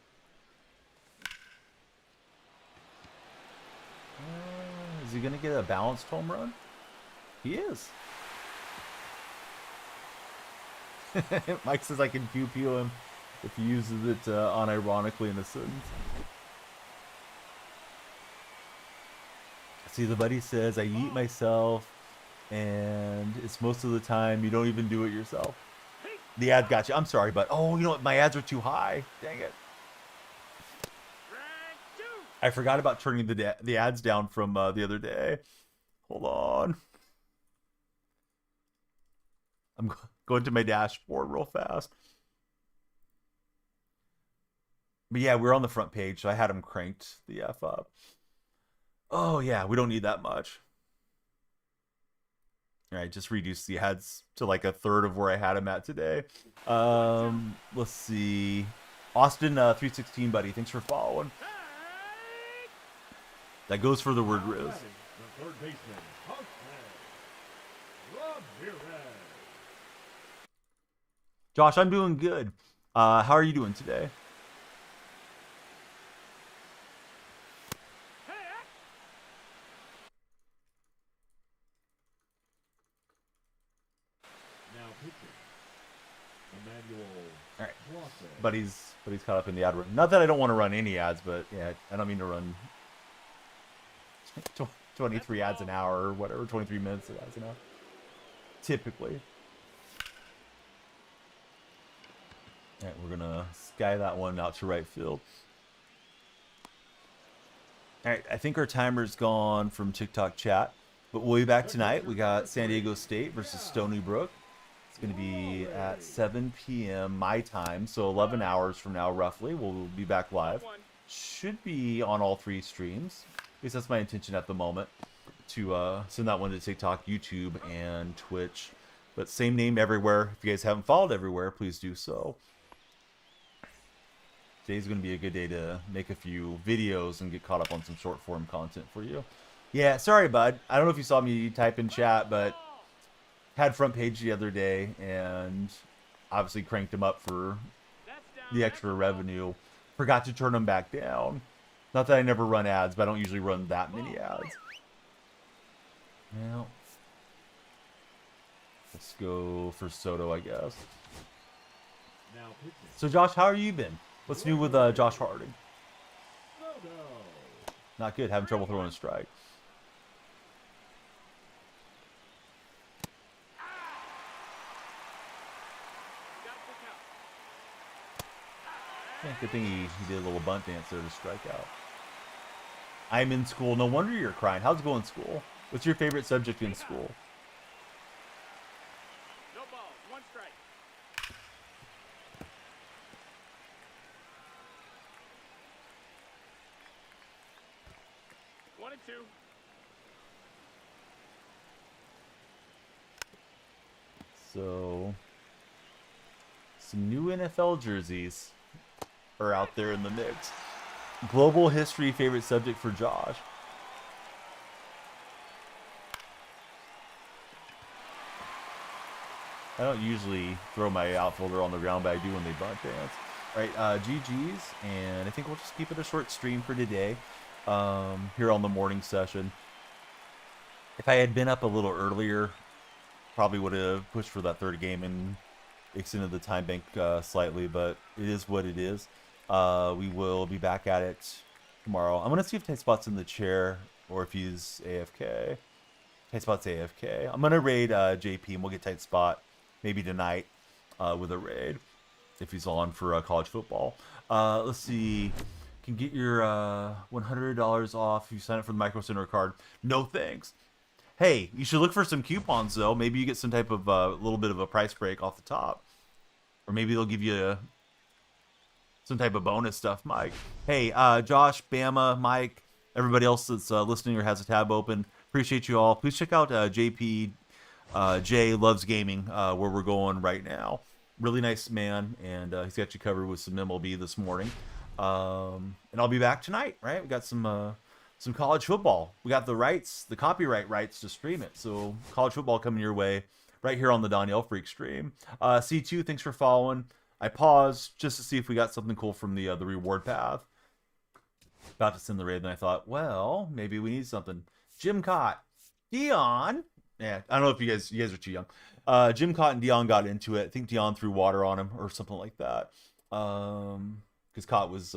[SPEAKER 1] Is he going to get a balanced home run? He is. Mike says I can pew-pew him if he uses it unironically in a sentence. See, the buddy says, I eat myself, and it's most of the time you don't even do it yourself. The ad got you. I'm sorry, but oh, you know what? My ads are too high. Dang it. I forgot about turning the ads down from the other day. Hold on. I'm going to my dashboard real fast. But yeah, we're on the front page, so I had them cranked the F up. Oh, yeah, we don't need that much. All right, just reduce the ads to like a third of where I had them at today. Let's see. Austin 316, buddy, thanks for following. That goes for the word Riz. Josh, I'm doing good. How are you doing today? All right, buddy's caught up in the ad run. Not that I don't want to run any ads, but yeah, I don't mean to run 23 ads an hour or whatever, 23 minutes of ads an hour. Typically. All right, we're gonna sky that one out to right field. All right, I think our timer's gone from TikTok chat, but we'll be back tonight. We got San Diego State versus Stony Brook. going to be at 7 p.m. my time, so 11 hours from now, roughly. We'll be back live. Should be on all 3 streams. At least that's my intention at the moment, to send that one to TikTok, YouTube, and Twitch. But same name everywhere. If you guys haven't followed everywhere, please do so. Today's going to be a good day to make a few videos and get caught up on some short form content for you. Yeah, sorry, bud. I don't know if you saw me type in chat, but had front page the other day and obviously cranked them up for the extra revenue. Forgot to turn them back down. Not that I never run ads, but I don't usually run that many ads. Well, let's go for Soto, I guess. So, Josh, how have you been? What's new with Josh Harding? Not good. Having trouble throwing a strike. Yeah, good thing he did a little bunt dance there to strike out. I'm in school. No wonder you're crying. How's it going in school? What's your favorite subject in school?
[SPEAKER 3] No balls, 1 strike. One and 2.
[SPEAKER 1] So, some new NFL jerseys are out there in the mix. Global history favorite subject for Josh. I don't usually throw my outfielder on the ground, but I do when they bunt dance. All right, GG's, and I think we'll just keep it a short stream for today here on the morning session. If I had been up a little earlier, probably would have pushed for that 3rd game and extended the time bank slightly, but it is what it is. We will be back at it tomorrow. I'm going to see if Tight Spot's in the chair or if he's AFK. Tight Spot's AFK. I'm going to raid JP, and we'll get Tight Spot maybe tonight with a raid if he's on for college football. Let's see. Can get your $100 off if you sign up for the Micro Center card. No thanks. Hey, you should look for some coupons, though. Maybe you get some type of little bit of a price break off the top. Or maybe they'll give you some type of bonus stuff, Mike. Hey, Josh, Bama, Mike, everybody else that's listening or has a tab open, appreciate you all. Please check out JP J Loves Gaming, where we're going right now. Really nice man, and he's got you covered with some MLB this morning. And I'll be back tonight, right? We got some college football. We got the rights, the copyright rights to stream it. So college football coming your way right here on the Danielle Freak stream. C2, thanks for following. I paused just to see if we got something cool from the reward path. About to send the raid, and I thought, well, maybe we need something. Jim Cott, Dion. Yeah, I don't know if you guys are too young. Jim Cott and Dion got into it. I think Dion threw water on him or something like that. Because Cott was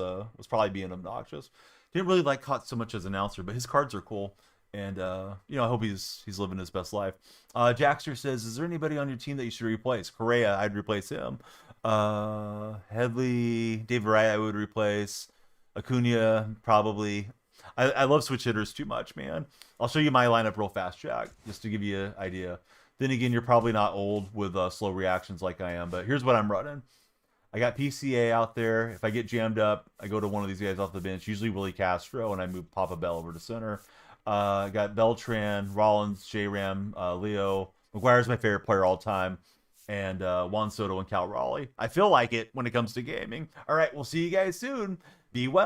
[SPEAKER 1] probably being obnoxious. Didn't really like Cott so much as an announcer, but his cards are cool. And, I hope he's living his best life. Jackster says, is there anybody on your team that you should replace? Correa, I'd replace him. Headley, Dave Wright, I would replace. Acuna, probably. I love switch hitters too much, man. I'll show you my lineup real fast, Jack, just to give you an idea. Then again, you're probably not old with slow reactions like I am, but here's what I'm running. I got PCA out there. If I get jammed up, I go to one of these guys off the bench, usually Willie Castro, and I move Papa Bell over to center. I got Beltran, Rollins, J-Ram, Leo. McGuire's my favorite player all time. And Juan Soto and Cal Raleigh. I feel like it when it comes to gaming. All right, we'll see you guys soon. Be well.